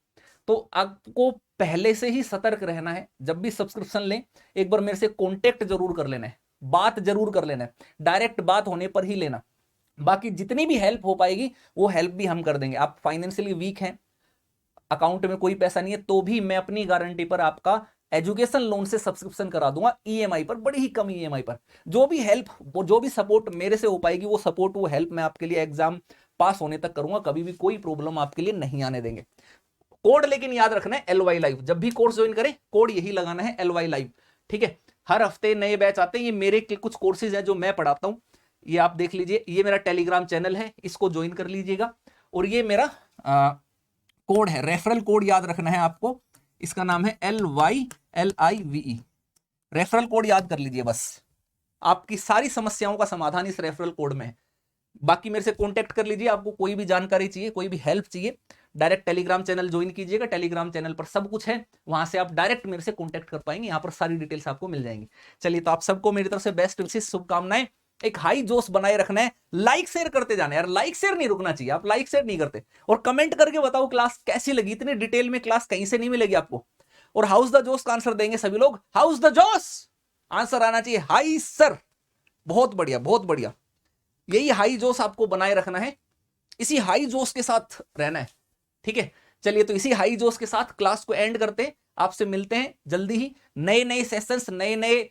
तो आपको पहले से ही सतर्क रहना है, जब भी सब्सक्रिप्शन लें एक बार मेरे से कांटेक्ट जरूर कर लेना है, बात जरूर कर लेना है, डायरेक्ट बात होने पर ही लेना। बाकी जितनी भी हेल्प हो पाएगी वो हेल्प भी हम कर देंगे। आप फाइनेंशियली वीक हैं, अकाउंट में कोई पैसा नहीं है, तो भी मैं अपनी गारंटी पर आपका एजुकेशन लोन से सब्सक्रिप्शन करा दूंगा, ईएमआई पर, बड़ी ही कम ईएमआई पर। जो भी हेल्प, जो भी सपोर्ट मेरे से हो पाएगी वो सपोर्ट, वो हेल्प मैं आपके लिए एग्जाम पास होने तक करूंगा, कभी भी कोई प्रॉब्लम आपके लिए नहीं आने देंगे। कोड लेकिन याद रखना है LY लाइव, जब भी कोर्स ज्वाइन करें कोड यही लगाना है LY लाइव, ठीक है। हर हफ्ते नए बैच आते हैं, ये मेरे कुछ कोर्सेज हैं जो मैं पढ़ाता हूं, ये आप देख लीजिए, ये मेरा टेलीग्राम चैनल है, इसको ज्वाइन कर लीजिएगा। और ये मेरा कोड है, रेफरल कोड याद रखना है आपको, इसका नाम है LYLIVE, रेफरल कोड याद कर लीजिए बस, आपकी सारी समस्याओं का समाधान इस रेफरल कोड में है। बाकी मेरे से कांटेक्ट कर लीजिए, आपको कोई भी जानकारी चाहिए, कोई भी हेल्प चाहिए, डायरेक्ट टेलीग्राम चैनल ज्वाइन कीजिएगा, टेलीग्राम चैनल पर सब कुछ है, वहां से आप डायरेक्ट मेरे से कांटेक्ट कर पाएंगे, यहाँ पर सारी डिटेल्स आपको मिल जाएंगी। चलिए, तो आप सबको मेरी तरफ से बेस्ट विशेष शुभकामनाएं, एक हाई जोश बनाए रखना है, लाइक शेयर करते जाना है यार, लाइक शेयर नहीं रुकना चाहिए, आप लाइक शेयर नहीं करते, और कमेंट करके बताओ क्लास कैसी लगी, इतनी डिटेल में क्लास कहीं से नहीं मिलेगी आपको। और हाउस द जोश का आंसर देंगे सभी लोग, हाउस द जोश आंसर आना चाहिए, हाई सर, बहुत बढ़िया बहुत बढ़िया, यही हाई जोश आपको बनाए रखना है, इसी हाई जोश के साथ रहना है, ठीक है। चलिए, तो इसी हाई जोश के साथ क्लास को एंड करते हैं, आपसे मिलते हैं जल्दी ही नए नए सेशंस, नए नए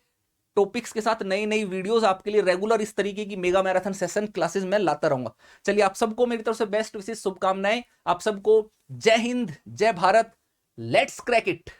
टॉपिक्स के साथ, नई नई वीडियोस आपके लिए रेगुलर, इस तरीके की मेगा मैराथन सेशन क्लासेस में लाता रहूंगा। चलिए, आप सबको मेरी तरफ से बेस्ट विशेष शुभकामनाएं, आप सबको जय हिंद, जय भारत, लेट्स क्रैक इट।